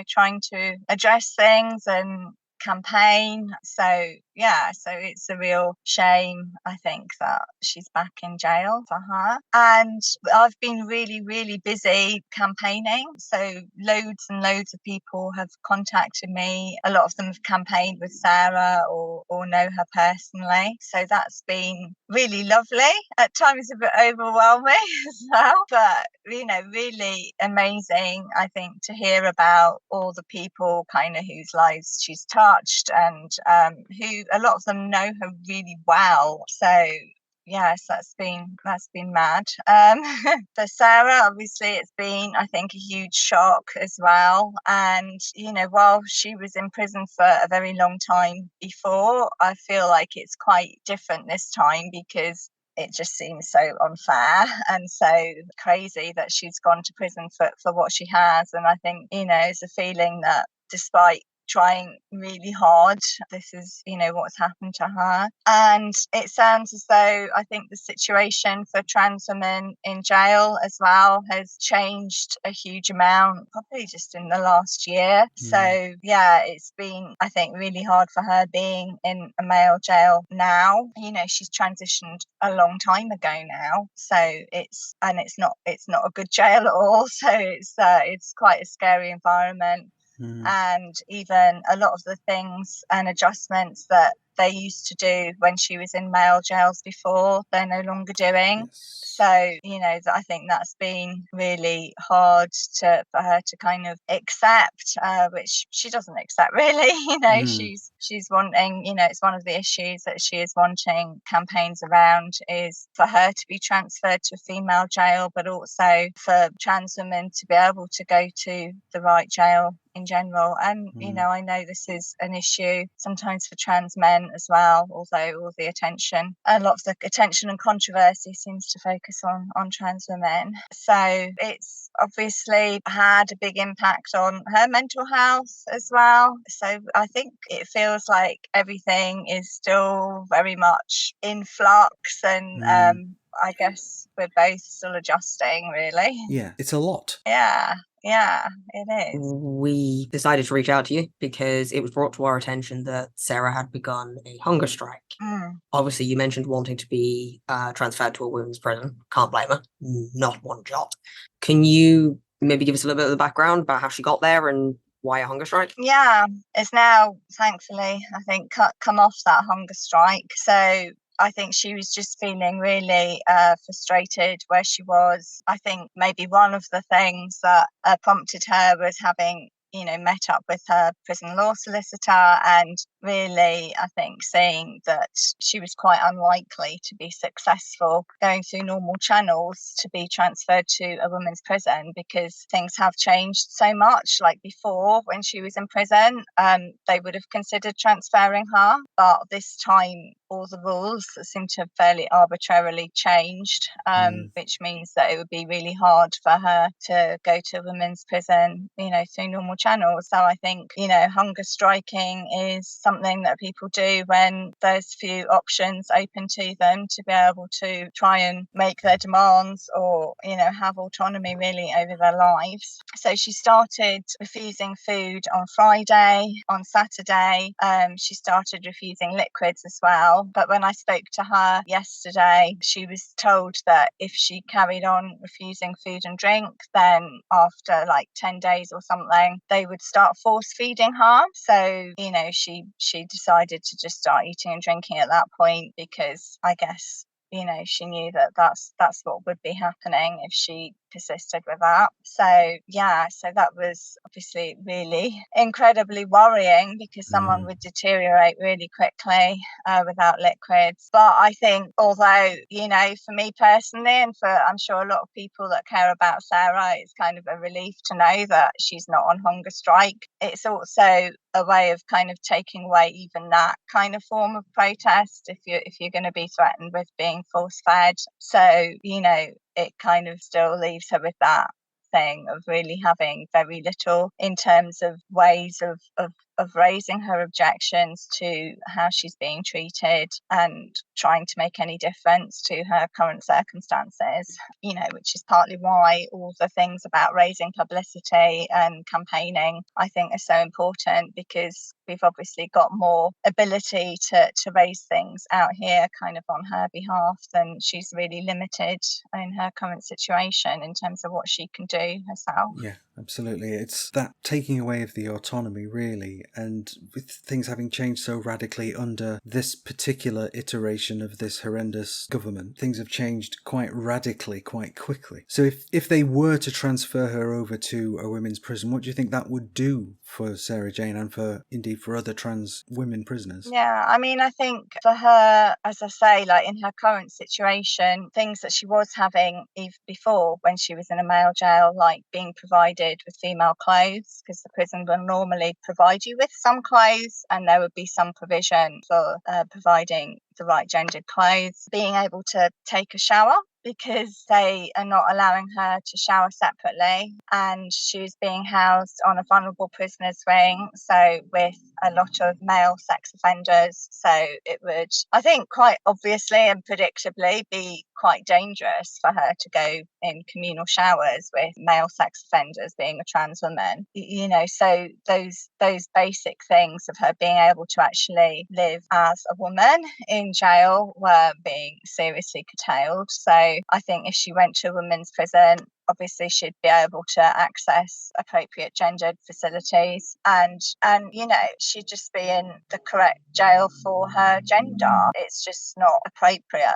trying to address things and campaign. So it's a real shame, I think, that she's back in jail for her. And I've been really, really busy campaigning. So loads and loads of people have contacted me. A lot of them have campaigned with Sarah or know her personally. So that's been really lovely. At times a bit overwhelming as well, but really amazing, I think, to hear about all the people kind of whose lives she's touched and who a lot of them know her really well. So yes, that's been mad. For Sarah, obviously, it's been, I think, a huge shock as well. And while she was in prison for a very long time before, I feel like it's quite different this time, because it just seems so unfair and so crazy that she's gone to prison for what she has. And I think, it's a feeling that despite trying really hard, this is, what's happened to her. And it sounds as though, I think, the situation for trans women in jail as well has changed a huge amount, probably just in the last year. So yeah, it's been, I think, really hard for her being in a male jail now. She's transitioned a long time ago now, so it's not a good jail at all. So it's quite a scary environment. And even a lot of the things and adjustments that they used to do when she was in male jails before, they're no longer doing. Yes. So, I think that's been really hard for her to kind of accept, which she doesn't accept really. She's wanting, it's one of the issues that she is wanting campaigns around, is for her to be transferred to a female jail, but also for trans women to be able to go to the right jail in general. And I know this is an issue sometimes for trans men as well, although a lot of the attention and controversy seems to focus on trans women. So it's obviously had a big impact on her mental health as well. So I think it feels like everything is still very much in flux, and I guess we're both still adjusting, really. Yeah, it's a lot. Yeah, it is. We decided to reach out to you because it was brought to our attention that Sarah had begun a hunger strike. Obviously, you mentioned wanting to be transferred to a women's prison. Can't blame her. Not one jot. Can you maybe give us a little bit of the background about how she got there and why a hunger strike? Yeah, it's now, thankfully, I think, come off that hunger strike. So I think she was just feeling really frustrated where she was. I think maybe one of the things that prompted her was having met up with her prison law solicitor and really, I think, saying that she was quite unlikely to be successful going through normal channels to be transferred to a women's prison, because things have changed so much. Like before, when she was in prison, they would have considered transferring her, but this time all the rules seem to have fairly arbitrarily changed, which means that it would be really hard for her to go to a women's prison, through normal channels. So I think, hunger striking is something that people do when there's few options open to them to be able to try and make their demands or, have autonomy really over their lives. So she started refusing food on Friday. On Saturday, she started refusing liquids as well. But when I spoke to her yesterday, she was told that if she carried on refusing food and drink, then after like 10 days or something, they would start force feeding her. So, she decided to just start eating and drinking at that point, because I guess, she knew that that's what would be happening if she persisted with that. So that was obviously really incredibly worrying, because someone would deteriorate really quickly without liquids. But I think, although, for me personally, and for I'm sure a lot of people that care about Sarah, it's kind of a relief to know that she's not on hunger strike. It's also a way of kind of taking away even that kind of form of protest if you're going to be threatened with being force fed. So, it kind of still leaves her with that thing of really having very little in terms of ways of raising her objections to how she's being treated and trying to make any difference to her current circumstances, which is partly why all the things about raising publicity and campaigning, I think, are so important, because we've obviously got more ability to raise things out here kind of on her behalf than she's really limited in her current situation in terms of what she can do herself. Yeah, absolutely. It's that taking away of the autonomy, really, and with things having changed so radically under this particular iteration of this horrendous government, things have changed quite radically, quite quickly. So if they were to transfer her over to a women's prison, what do you think that would do for Sarah Jane and indeed for other trans women prisoners? Yeah, I mean, I think for her, as I say, like in her current situation, things that she was having before when she was in a male jail, like being provided with female clothes, because the prison will normally provide you with some clothes, and there would be some provision for providing the right gendered clothes, being able to take a shower, because they are not allowing her to shower separately, and she's being housed on a vulnerable prisoners wing, so with a lot of male sex offenders. So it would, I think, quite obviously and predictably be quite dangerous for her to go in communal showers with male sex offenders, being a trans woman. So those basic things of her being able to actually live as a woman in jail were being seriously curtailed. So I think if she went to a women's prison, obviously she'd be able to access appropriate gendered facilities, and she'd just be in the correct jail for her gender. It's just not appropriate.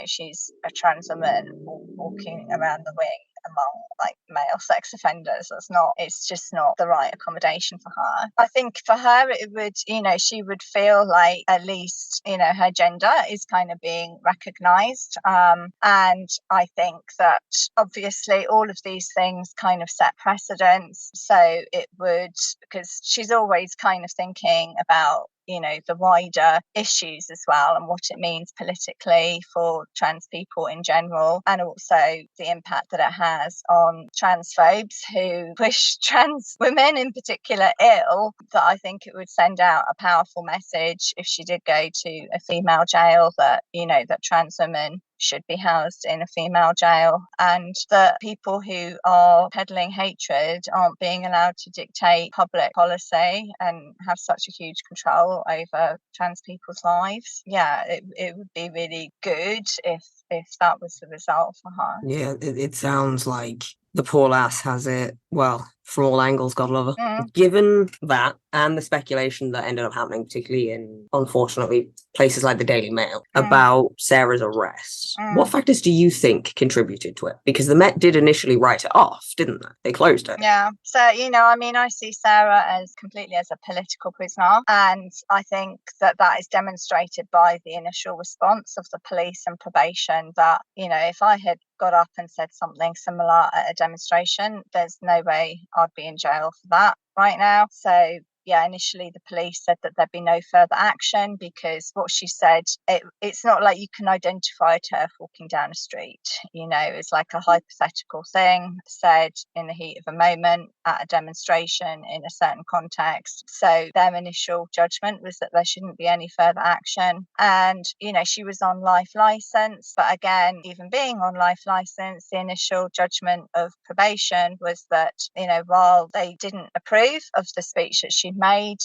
She's a trans woman walking around the wing among like male sex offenders. It's just not the right accommodation for her. I think for her it would, she would feel like at least, her gender is kind of being recognized. And I think that obviously all of these things kind of set precedents. So it would, because she's always kind of thinking about the wider issues as well, and what it means politically for trans people in general, and also the impact that it has on transphobes who wish trans women in particular ill. That I think it would send out a powerful message if she did go to a female jail, that that trans women should be housed in a female jail, and that people who are peddling hatred aren't being allowed to dictate public policy and have such a huge control over trans people's lives. Yeah, it would be really good if if that was the result for her. Yeah, it sounds like the poor lass has it, well, from all angles, God love her. Given that and the speculation that ended up happening, particularly in, unfortunately, places like the Daily Mail, about Sarah's arrest, what factors do you think contributed to it? Because the Met did initially write it off, didn't they? They closed it. Yeah. So, you know, I mean, I see Sarah as completely as a political prisoner. And I think that that is demonstrated by the initial response of the police and probation that, you know, if I had got up and said something similar at a demonstration, there's no way I'd be in jail for that right now. So yeah, initially the police said that there'd be no further action because what she said, it's not like you can identify turf walking down a street. You know, it's like a hypothetical thing said in the heat of a moment at a demonstration in a certain context. So their initial judgment was that there shouldn't be any further action. And, you know, she was on life license. But again, even being on life license, the initial judgment of probation was that, you know, while they didn't approve of the speech that she'd made,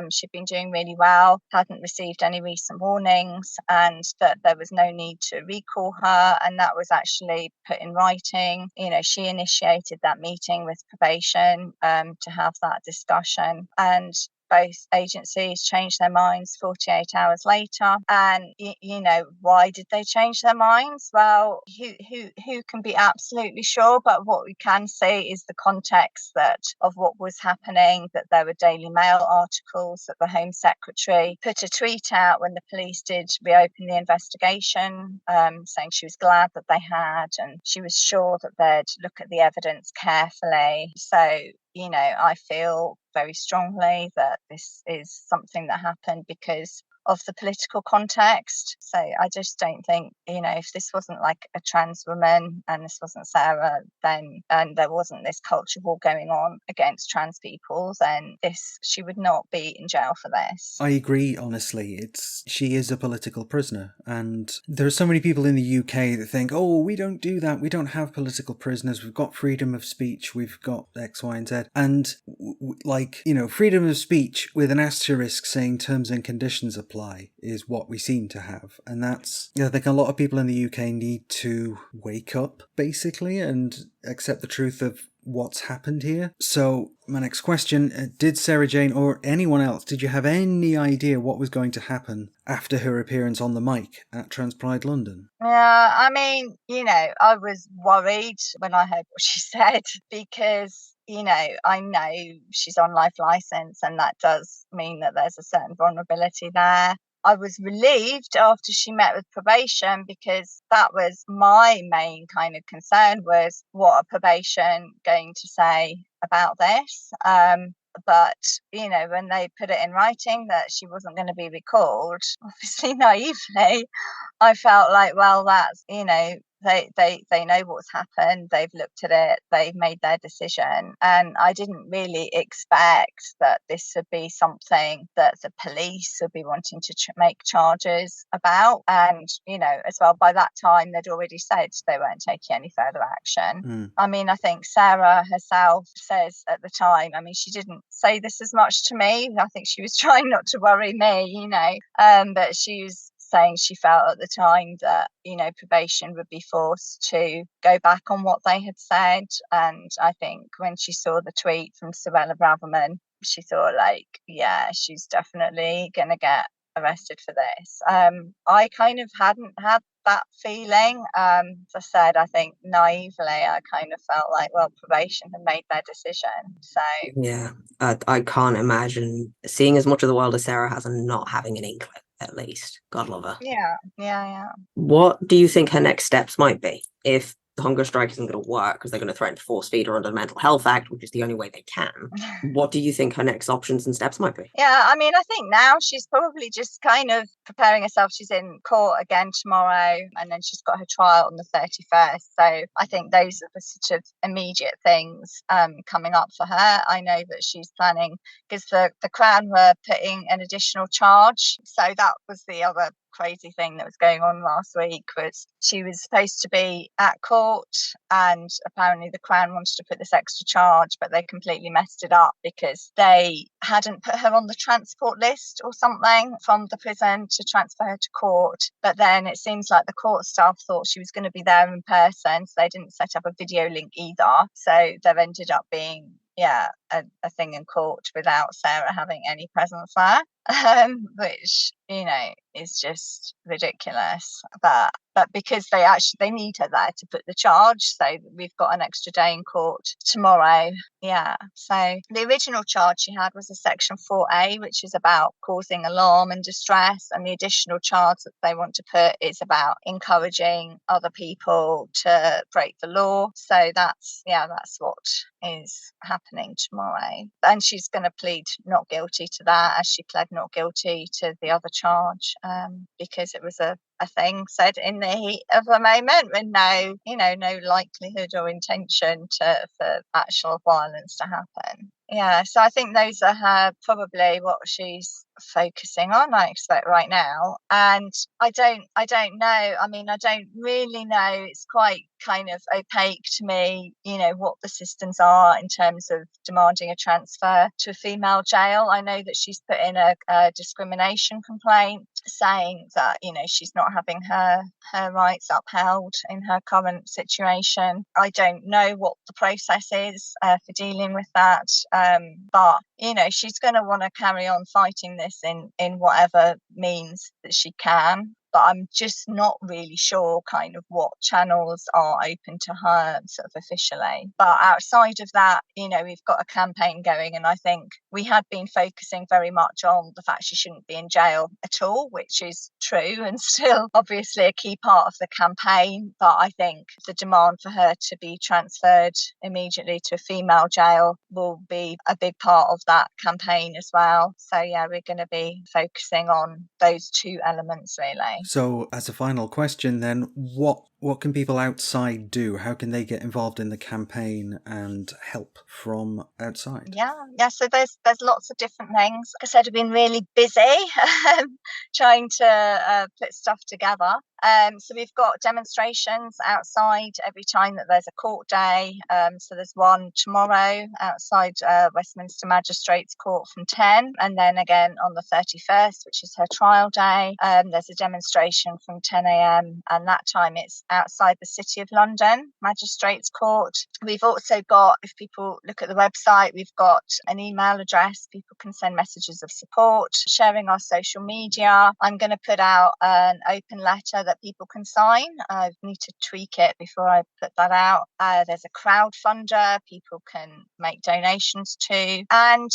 she'd been doing really well, hadn't received any recent warnings, and that there was no need to recall her. And that was actually put in writing. You know, she initiated that meeting with probation to have that discussion. And both agencies changed their minds 48 hours later. And, you know, why did they change their minds? Well, who can be absolutely sure? But what we can say is the context of what was happening, that there were Daily Mail articles, that the Home Secretary put a tweet out when the police did reopen the investigation, saying she was glad that they had, and she was sure that they'd look at the evidence carefully. So, you know, I feel very strongly that this is something that happened because of the political context. So I just don't think, you know, if this wasn't like a trans woman and this wasn't Sarah, then, and there wasn't this culture war going on against trans people, then she would not be in jail for this. I agree, honestly. She is a political prisoner, and there are so many people in the UK that think, oh, we don't do that, we don't have political prisoners, we've got freedom of speech, we've got X, Y, and Z. And like, you know, freedom of speech with an asterisk saying terms and conditions apply is what we seem to have. And that's, I think a lot of people in the UK need to wake up, basically, and accept the truth of what's happened here. So my next question, did Sarah Jane or anyone else, did you have any idea what was going to happen after her appearance on the mic at Trans Pride London? Yeah, I mean, you know, I was worried when I heard what she said because, you know, I know she's on life license and that does mean that there's a certain vulnerability there. I was relieved after she met with probation because that was my main kind of concern, was what are probation going to say about this? But, you know, when they put it in writing that she wasn't going to be recalled, obviously naively, I felt like, well, that's, you know, they know what's happened, they've looked at it, they've made their decision. And I didn't really expect that this would be something that the police would be wanting to make charges about. And, you know, as well, by that time, they'd already said they weren't taking any further action. I mean, I think Sarah herself says at the time, I mean, she didn't say this as much to me. I think she was trying not to worry me, you know, but she was saying she felt at the time that, you know, probation would be forced to go back on what they had said. And I think when she saw the tweet from Suella Braverman, she thought like, yeah, she's definitely going to get arrested for this. I kind of hadn't had that feeling. As I said, I think naively, I kind of felt like, well, probation had made their decision. So yeah, I can't imagine seeing as much of the world as Sarah has and not having an inkling. At least, God love her. Yeah. What do you think her next steps might be if the hunger strike isn't going to work because they're going to threaten to force feed her under the Mental Health Act, which is the only way they can? What do you think her next options and steps might be? Yeah, I mean, I think now she's probably just kind of preparing herself. She's in court again tomorrow, and then she's got her trial on the 31st. So I think those are the sort of immediate things coming up for her. I know that she's planning, because the Crown were putting an additional charge. So that was the other crazy thing that was going on last week was she was supposed to be at court, and apparently the Crown wanted to put this extra charge, but they completely messed it up because they hadn't put her on the transport list or something from the prison to transfer her to court. But then it seems like the court staff thought she was going to be there in person, so they didn't set up a video link either. So there ended up being a thing in court without Sarah having any presence there, which is just ridiculous. But because they need her there to put the charge, so we've got an extra day in court tomorrow. So the original charge she had was a section 4A, which is about causing alarm and distress, and the additional charge that they want to put is about encouraging other people to break the law. So that's what is happening tomorrow, and she's going to plead not guilty to that, as she pled not guilty to the other charge, because it was a thing said in the heat of the moment with no likelihood or intention for actual violence to happen. So I think those are probably what she's focusing on, I expect, right now. And I don't know. I mean, I don't really know. It's quite kind of opaque to me, what the systems are in terms of demanding a transfer to a female jail. I know that she's put in a discrimination complaint saying that, she's not having her rights upheld in her current situation. I don't know what the process is for dealing with that. But she's going to want to carry on fighting this in whatever means that she can. But I'm just not really sure kind of what channels are open to her sort of officially. But outside of that, we've got a campaign going, and I think we had been focusing very much on the fact she shouldn't be in jail at all, which is true and still obviously a key part of the campaign. But I think the demand for her to be transferred immediately to a female jail will be a big part of that campaign as well. So we're going to be focusing on those two elements really. So, as a final question, then, what can people outside do? How can they get involved in the campaign and help from outside? So there's lots of different things. Like I said, I've been really busy trying to put stuff together. So we've got demonstrations outside every time that there's a court day. So there's one tomorrow outside Westminster Magistrates Court from 10, and then again on the 31st, which is her trial day. There's a demonstration from 10 a.m. and that time it's outside the City of London Magistrates Court. We've also got, if people look at the website, we've got an email address. People can send messages of support, sharing our social media. I'm going to put out an open letter that people can sign. I need to tweak it before I put that out. There's a crowdfunder people can make donations to. And,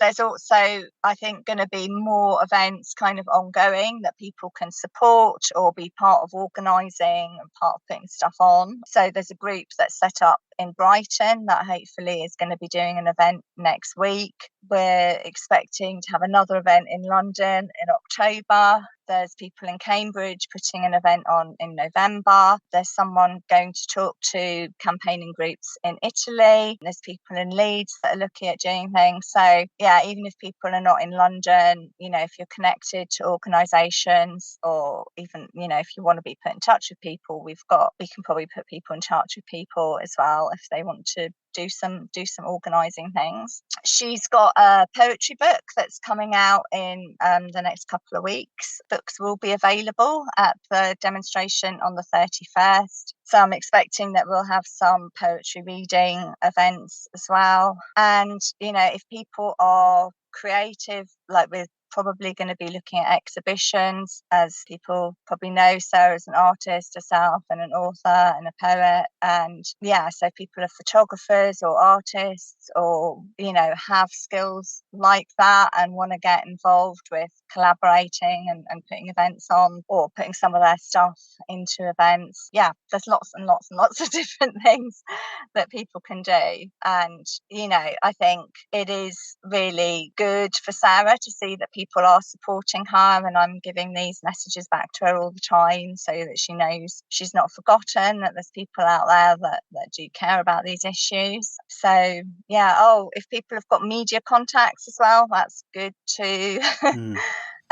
there's also, I think, going to be more events kind of ongoing that people can support or be part of organising and part of putting stuff on. So there's a group that's set up in Brighton that hopefully is going to be doing an event next week. We're expecting to have another event in London in October. There's people in Cambridge putting an event on in November. There's someone going to talk to campaigning groups in Italy. There's people in Leeds that are looking at doing things. So even if people are not in London, if you're connected to organisations, or even, if you want to be put in touch with people, we can probably put people in touch with people as well if they want to do some organising things. She's got a poetry book that's coming out in the next couple of weeks. Books will be available at the demonstration on the 31st. So I'm expecting that we'll have some poetry reading events as well. And, if people are creative, like we're probably going to be looking at exhibitions. As people probably know, Sarah's an artist herself and an author and a poet. And so people are photographers or artists or, have skills like that and want to get involved with collaborating and putting events on or putting some of their stuff into events. There's lots and lots and lots of different things that people can do. And, I think it is really good for Sarah to see that people are supporting her, and I'm giving these messages back to her all the time so that she knows she's not forgotten, that there's people out there that do care about these issues. So if people have got media contacts as well, that's good too.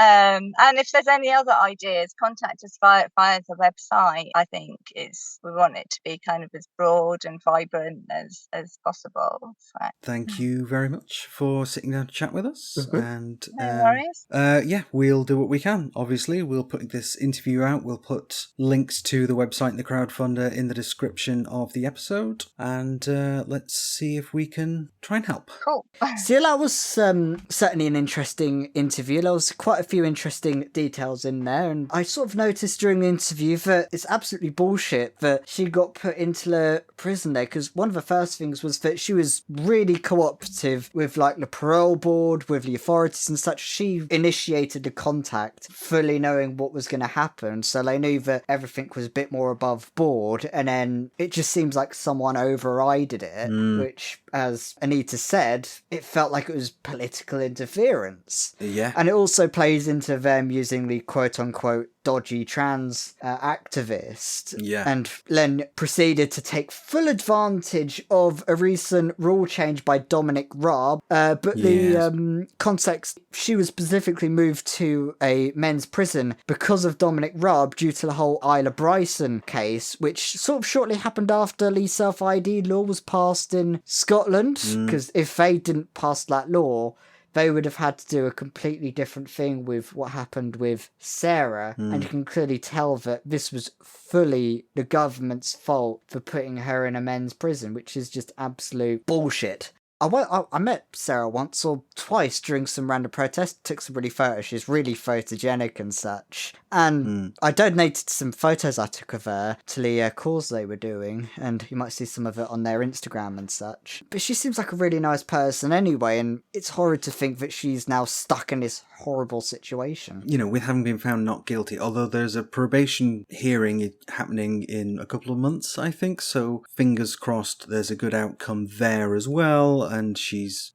And if there's any other ideas, contact us via the website. I think we want it to be kind of as broad and vibrant as possible. So. Thank you very much for sitting down to chat with us. And no worries. Yeah, we'll do what we can. Obviously, we'll put this interview out. We'll put links to the website and the crowdfunder in the description of the episode. And let's see if we can try and help. Cool. So that was certainly an interesting interview. There was quite a few interesting details in there, and I sort of noticed during the interview that it's absolutely bullshit that she got put into the prison there, because one of the first things was that she was really cooperative with like the parole board, with the authorities and such. She initiated the contact fully knowing what was going to happen, so they knew that everything was a bit more above board, and then it just seems like someone overrided it, which, as Anita said, it felt like it was political interference. Yeah. And it also plays into them using the quote-unquote dodgy trans activist, and then proceeded to take full advantage of a recent rule change by Dominic Raab, but the context, she was specifically moved to a men's prison because of Dominic Raab due to the whole Isla Bryson case, which sort of shortly happened after the self-ID law was passed in Scotland, because if they didn't pass that law, they would have had to do a completely different thing with what happened with Sarah. And you can clearly tell that this was fully the government's fault for putting her in a men's prison, which is just absolute bullshit. I met Sarah once or twice during some random protests, took some really photos. She's really photogenic and such. And I donated some photos I took of her to the cause they were doing, and you might see some of it on their Instagram and such. But she seems like a really nice person anyway, and it's horrid to think that she's now stuck in this horrible situation. You know, with having been found not guilty, although there's a probation hearing happening in a couple of months, I think, so fingers crossed there's a good outcome there as well. And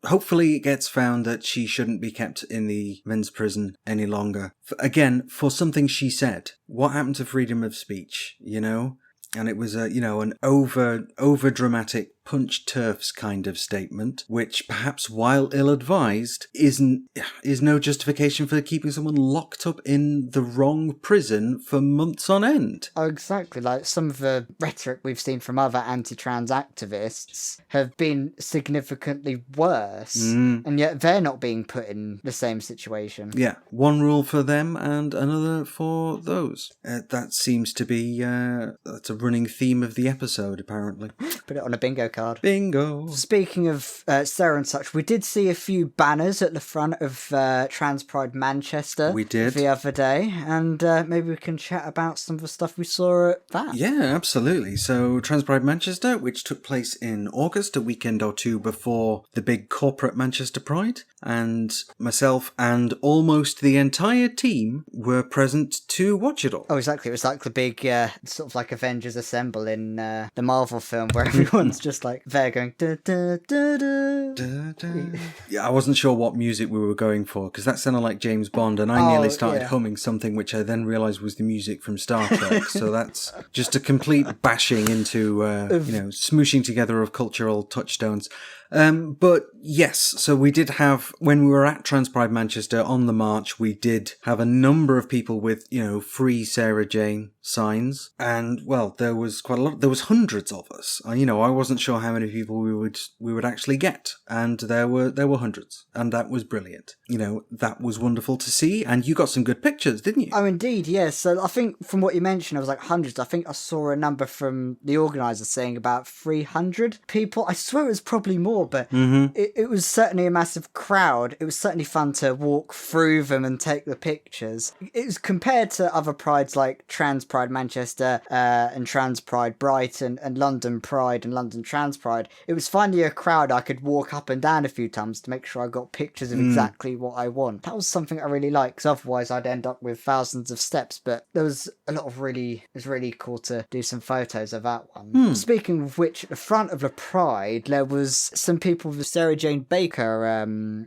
hopefully it gets found that she shouldn't be kept in the men's prison any longer. Again, for something she said. What happened to freedom of speech, you know? And it was an over dramatic punch turfs kind of statement, which perhaps, while ill-advised, is no justification for keeping someone locked up in the wrong prison for months on end. Oh, exactly. Like some of the rhetoric we've seen from other anti-trans activists have been significantly worse, and yet they're not being put in the same situation. Yeah, one rule for them and another for those. That seems to be that's a running theme of the episode, apparently. Put it on a bingo card. Bingo. Speaking of Sarah and such, we did see a few banners at the front of Trans Pride Manchester. We did. The other day, and maybe we can chat about some of the stuff we saw at that. Yeah, absolutely. So Trans Pride Manchester, which took place in August, a weekend or two before the big corporate Manchester Pride, and myself and almost the entire team were present to watch it all. Oh, exactly. It was like the big sort of like Avengers Assemble in the Marvel film where everyone's just like there going da, da, da, da. Da, da. Yeah, I wasn't sure what music we were going for because that sounded like James Bond, and I nearly started humming something which I then realised was the music from Star Trek. So that's just a complete bashing into smooshing together of cultural touchstones. But yes, so we did have, when we were at Trans Pride Manchester on the march, we did have a number of people with, free Sarah Jane signs. And, well, there was quite a lot, there was hundreds of us. I wasn't sure how many people we would actually get. And there were hundreds. And that was brilliant. That was wonderful to see. And you got some good pictures, didn't you? Oh, indeed, yes. So I think from what you mentioned, I was like hundreds. I think I saw a number from the organisers saying about 300 people. I swear it was probably more, but it was certainly a massive crowd. It was certainly fun to walk through them and take the pictures. It was compared to other prides like Trans Pride Manchester and Trans Pride Brighton and London Pride and London Trans Pride. It was finally a crowd I could walk up and down a few times to make sure I got pictures of exactly what I want. That was something I really liked, because otherwise I'd end up with thousands of steps. But there was a lot of it was really cool to do some photos of that one. Speaking of which, at the front of the Pride, there was some people with Sarah Jane Baker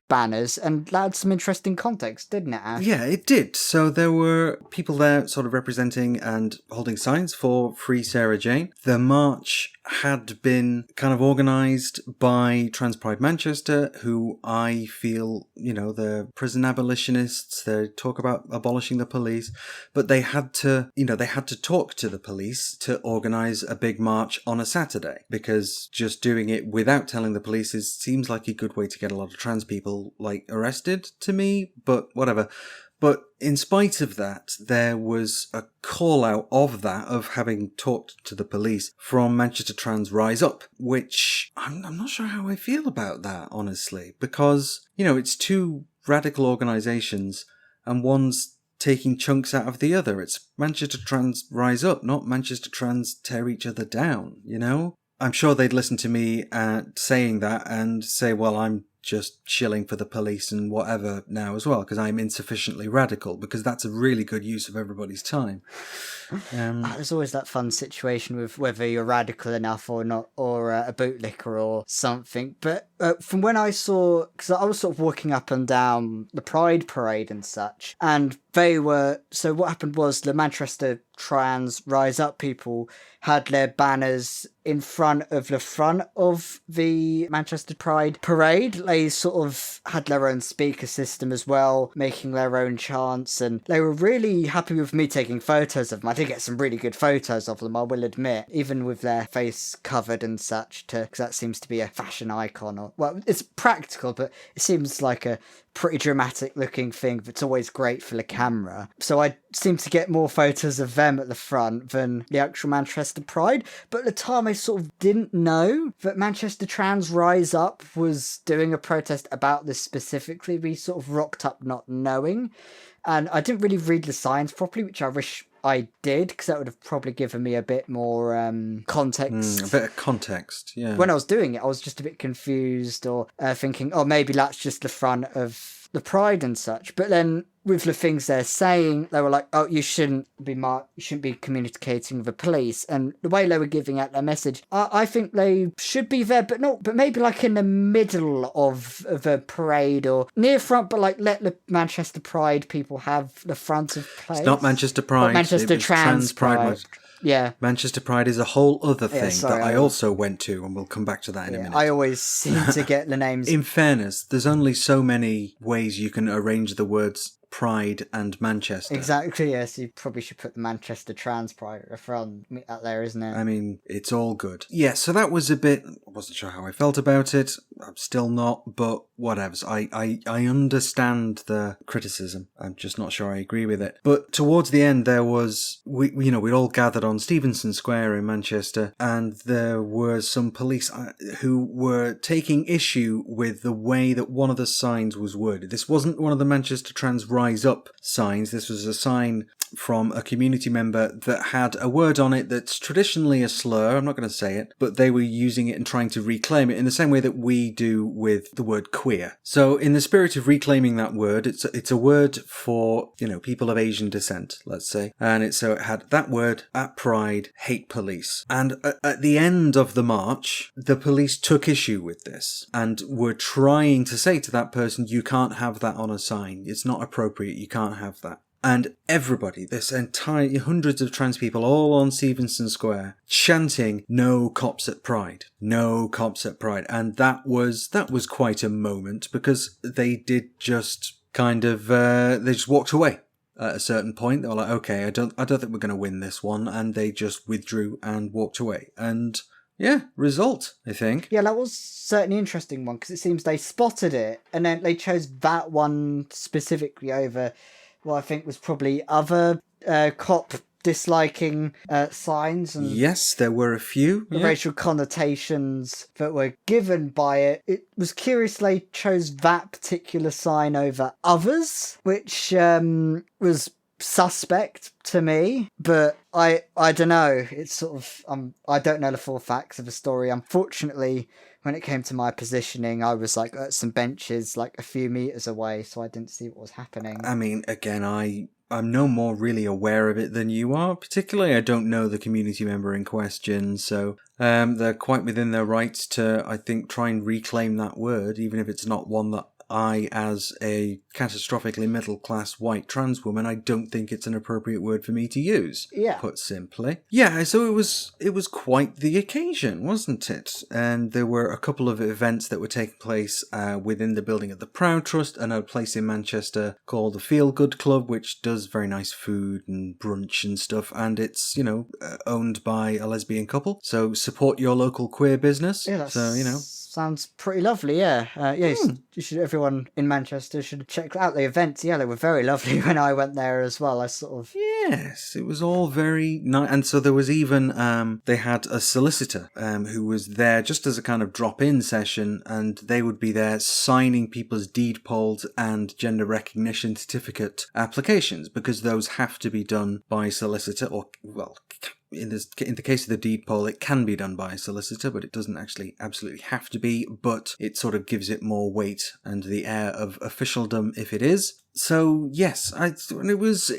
banners, and that had some interesting context, didn't it, Ash? Yeah, it did. So there were people there sort of representing and holding signs for Free Sarah Jane. The march had been kind of organised by Trans Pride Manchester, who I feel, they're prison abolitionists. They talk about abolishing the police, but they had to talk to the police to organise a big march on a Saturday, because just doing it without telling the police seems like a good way to get a lot of trans people arrested to me, but whatever. But in spite of that, there was a call out of having talked to the police from Manchester Trans Rise Up, which I'm not sure how I feel about that, honestly, because, it's two radical organisations and one's taking chunks out of the other. It's Manchester Trans Rise Up, not Manchester Trans tear each other down, I'm sure they'd listen to me saying that and say, well, I'm just shilling for the police and whatever now as well, because I'm insufficiently radical, because that's a really good use of everybody's time. There's always that fun situation with whether you're radical enough or not, or a bootlicker or something. But from when I saw, because I was sort of walking up and down the Pride Parade and such, and so what happened was the Manchester Trans Rise Up people had their banners in front of the Manchester Pride Parade. They sort of had their own speaker system as well, making their own chants, and they were really happy with me taking photos of them. I did get some really good photos of them, I will admit, even with their face covered and such, because that seems to be a fashion icon. Well, it's practical, but it seems like a pretty dramatic looking thing that's always great for the camera. So I seem to get more photos of them at the front than the actual Manchester Pride. But at the time I sort of didn't know that Manchester Trans Rise Up was doing a protest about this specifically. We sort of rocked up not knowing. And I didn't really read the signs properly, which I wish I did, because that would have probably given me a bit more context. A bit of context, yeah. When I was doing it, I was just a bit confused, or thinking, oh, maybe that's just the front of the Pride and such. But then with the things they're saying, they were like, oh, you shouldn't be communicating with the police. And the way they were giving out their message, I think they should be there, but maybe in the middle of a parade, or near front, but let the Manchester Pride people have the front of place. It's not Manchester Pride. Manchester Trans Pride. Yeah. Manchester Pride is a whole other thing that I also went to, and we'll come back to that in a minute. I always seem to get the names. In fairness, there's only so many ways you can arrange the words Pride and Manchester. Exactly, yes. You probably should put the Manchester Trans Pride at the front out there, isn't it? I mean, it's all good. Yeah, so that was a bit... I wasn't sure how I felt about it. I'm still not, but whatevs. I understand the criticism. I'm just not sure I agree with it. But towards the end, there was... We all gathered on Stevenson Square in Manchester, and there were some police who were taking issue with the way that one of the signs was worded. This wasn't one of the Manchester Trans Rise Up signs. This was a sign from a community member that had a word on it that's traditionally a slur. I'm not going to say it, but they were using it and trying to reclaim it in the same way that we do with the word queer. So in the spirit of reclaiming that word, it's a word for, people of Asian descent, let's say. And it had that word at Pride, hate police. And at the end of the march, the police took issue with this and were trying to say to that person, you can't have that on a sign. It's not appropriate. You can't have that. And everybody, this entire hundreds of trans people all on Stevenson Square chanting, no cops at Pride, no cops at Pride. And that was quite a moment, because they did just kind of, they just walked away at a certain point. They were like, okay, I don't think we're going to win this one. And they just withdrew and walked away. And yeah, result, I think. Yeah, that was certainly an interesting one, because it seems they spotted it and then they chose that one specifically over what I think was probably other cop disliking signs. And yes, there were a few. The racial connotations that were given by it. It was curious they chose that particular sign over others, which was suspect to me, but I don't know. It's sort of I don't know the full facts of the story. Unfortunately, when it came to my positioning, I was at some benches a few meters away, so I didn't see what was happening. I mean, again, I'm no more really aware of it than you are. Particularly, I don't know the community member in question, so they're quite within their rights to, I think, try and reclaim that word, even if it's not one that I, as a catastrophically middle-class white trans woman, I don't think it's an appropriate word for me to use. Yeah. Put simply. Yeah, so it was quite the occasion, wasn't it? And there were a couple of events that were taking place within the building of the Proud Trust and a place in Manchester called the Feel Good Club, which does very nice food and brunch and stuff, and it's, owned by a lesbian couple. So support your local queer business. Yeah, that's, so, sounds pretty lovely, yeah. Everyone in Manchester should check out the events. Yeah, they were very lovely when I went there as well. Yes, it was all very nice. And so there was even, they had a solicitor who was there just as a kind of drop-in session, and they would be there signing people's deed polls and gender recognition certificate applications, because those have to be done by a solicitor, or, well, in the case of the deed poll, it can be done by a solicitor, but it doesn't actually absolutely have to be, but it sort of gives it more weight and the air of officialdom if it is. So, yes, it was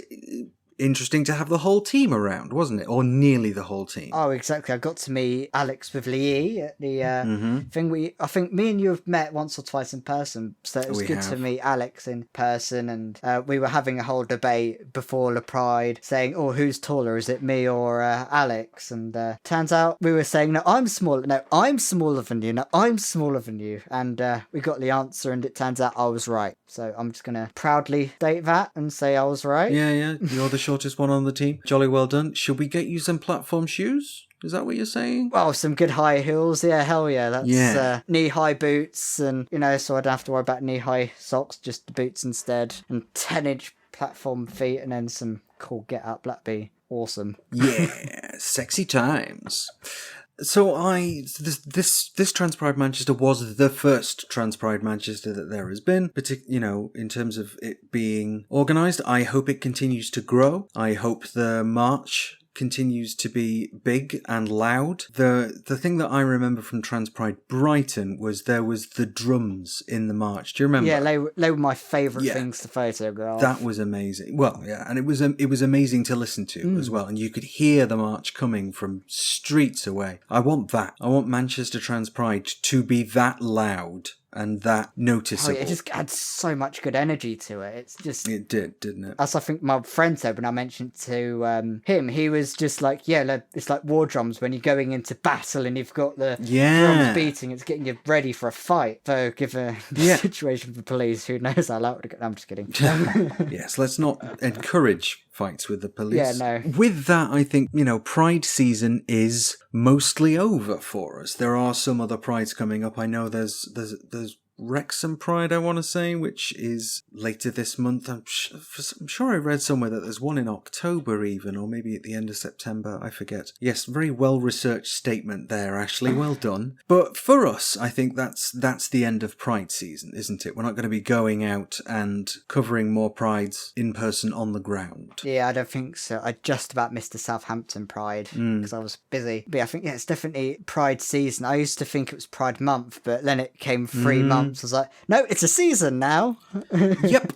interesting to have the whole team around, wasn't it? Or nearly the whole team. Oh, exactly. I got to meet Alex with Lee at the thing. I think me and you have met once or twice in person, so it was good to meet Alex in person, and we were having a whole debate before the Pride, saying, oh, who's taller? Is it me or Alex? And turns out we were saying, no, I'm smaller than you, no, I'm smaller than you. And we got the answer, and it turns out I was right. So I'm just going to proudly state that and say I was right. Yeah, you're the shortest one on the team. Jolly well done. Should we get you some platform shoes? Is that what you're saying? Well, some good high heels. Yeah, hell yeah. That's knee-high boots, and, so I don't have to worry about knee-high socks, just the boots instead. And 10-inch platform feet, and then some cool get-up. That'd be awesome. Yeah, sexy times. So this Trans Pride Manchester was the first Trans Pride Manchester that there has been, in terms of it being organised. I hope it continues to grow. I hope the march continues to be big and loud. The thing that I remember from Trans Pride Brighton was there was the drums in the march. Do you remember? Yeah, they were my favourite things to photograph. That was amazing. Well, yeah, and it was amazing to listen to as well, and you could hear the march coming from streets away. I want that. I want Manchester Trans Pride to be that loud and that noticeable. It just adds so much good energy to it. It's just... It did, didn't it? As I think my friend said when I mentioned to him, he was just like, it's like war drums when you're going into battle and you've got the drums beating, it's getting you ready for a fight. So given the situation for police, who knows how loud it would... I'm just kidding. Yes, let's not encourage fights with the police. Yeah, no. With that, I think, Pride season is mostly over for us. There are some other Prides coming up. I know there's Wrexham Pride, I want to say, which is later this month. I'm sure I read somewhere that there's one in October even, or maybe at the end of September, I forget. Yes, very well-researched statement there, Ashleigh, well done. But for us, I think that's the end of Pride season, isn't it? We're not going to be going out and covering more Prides in person on the ground. Yeah, I don't think so. I just about missed the Southampton Pride because I was busy. But yeah, I think it's definitely Pride season. I used to think it was Pride month, but then it came 3 months. I was like, no, it's a season now. Yep.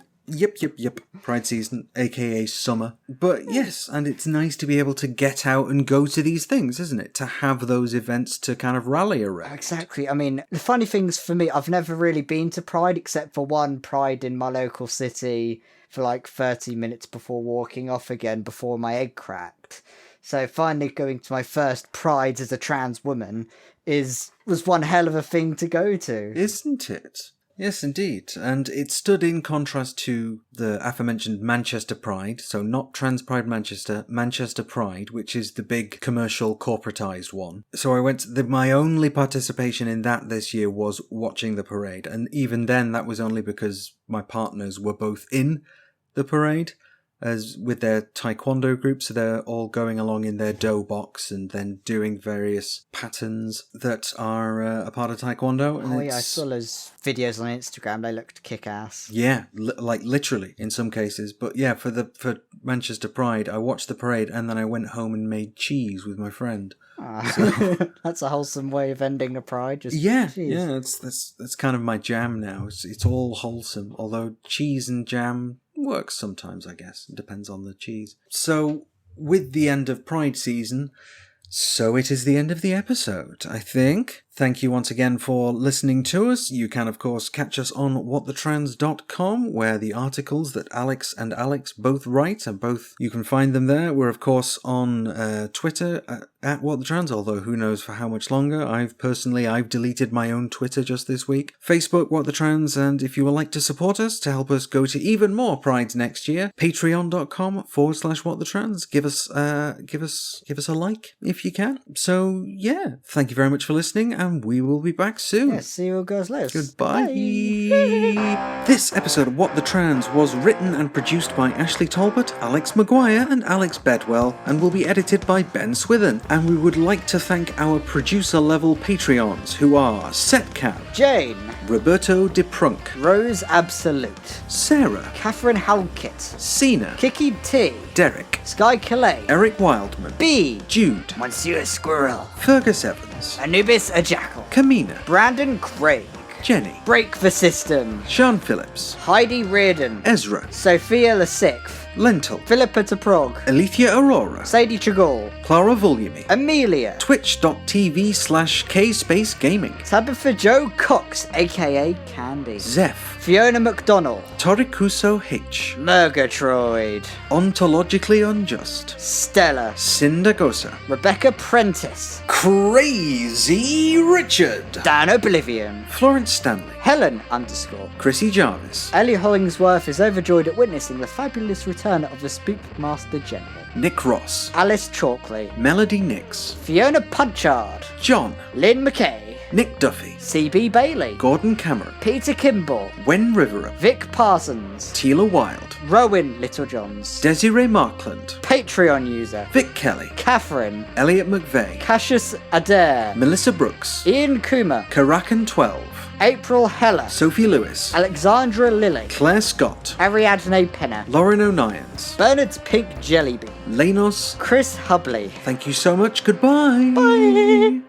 Pride season, aka summer. But yes, and it's nice to be able to get out and go to these things, isn't it? To have those events to kind of rally around. Exactly. I mean, the funny things for me, I've never really been to Pride except for one Pride in my local city for like 30 minutes before walking off again before my egg cracked. So finally going to my first Pride as a trans woman was one hell of a thing to go to. Isn't it? Yes, indeed. And it stood in contrast to the aforementioned Manchester Pride, so not Trans Pride Manchester, Manchester Pride, which is the big commercial corporatised one. So I went, my only participation in that this year was watching the parade. And even then, that was only because my partners were both in the parade, as with their taekwondo group, so they're all going along in their do box and then doing various patterns that are a part of taekwondo. And I saw those videos on Instagram. They looked kick-ass. Yeah, like literally in some cases. But yeah, for Manchester Pride, I watched the parade and then I went home and made cheese with my friend. So. That's a wholesome way of ending a Pride. Just cheese. Yeah, that's kind of my jam now. It's all wholesome, although cheese and jam works sometimes, I guess. It depends on the cheese. So, with the end of Pride season, so it is the end of the episode, I think. Thank you once again for listening to us. You can, of course, catch us on whatthetrans.com, where the articles that Alex and Alex both write are you can find them there. We're, of course, on Twitter at whatthetrans, although who knows for how much longer. I've deleted my own Twitter just this week. Facebook, whatthetrans, and if you would like to support us to help us go to even more Prides next year, patreon.com/whatthetrans. Give us a like if you can. So yeah, thank you very much for listening, and we will be back soon. Yeah, see you all girls later. Goodbye. This episode of What the Trans was written and produced by Ashleigh Talbot, Alex Maguire, and Alex Bedwell, and will be edited by Ben Swithin. And we would like to thank our producer-level Patreons, who are Setcab, Jane, Roberto DePrunk, Rose Absolute, Sarah, Catherine Halkett, Sina, Kiki T, Derek, Sky Calais, Eric Wildman, B, Jude, Monsieur Squirrel, Fergus Evans, Anubis a Jackal, Kamina, Brandon Craig, Jenny, Break the System, Sean Phillips, Heidi Reardon, Ezra, Sophia the Sixth, Lentil, Philippa to Prague, Alethea Aurora, Sadie Chagall, Clara Vulumi, Amelia, twitch.tv/kspacegaming, Tabitha Joe Cox, aka Candy, Zeph, Fiona McDonnell, Torikuso H, Murgatroyd, Ontologically Unjust, Stella, Cindagosa, Rebecca Prentice, Crazy Richard, Dan Oblivion, Florence Stanley, Helen Chrissy Jarvis, Ellie Hollingsworth is overjoyed at witnessing the fabulous return of the Spook Master General, Nick Ross, Alice Chalkley, Melody Nix, Fiona Punchard, John, Lynn McKay, Nick Duffy, CB Bailey, Gordon Cameron, Peter Kimball, Wen Riverer, Vic Parsons, Tila Wild, Rowan Littlejohns, Desiree Markland, Patreon user, Vic Kelly, Catherine, Elliot McVeigh, Cassius Adair, Melissa Brooks, Ian Kuma, Karakan 12, April Heller, Sophie Lewis, Alexandra Lilly, Claire Scott, Ariadne Penner, Lauren O'Nions, Bernard's Pink Jellybean, Lenos. Chris Hubley. Thank you so much. Goodbye. Bye.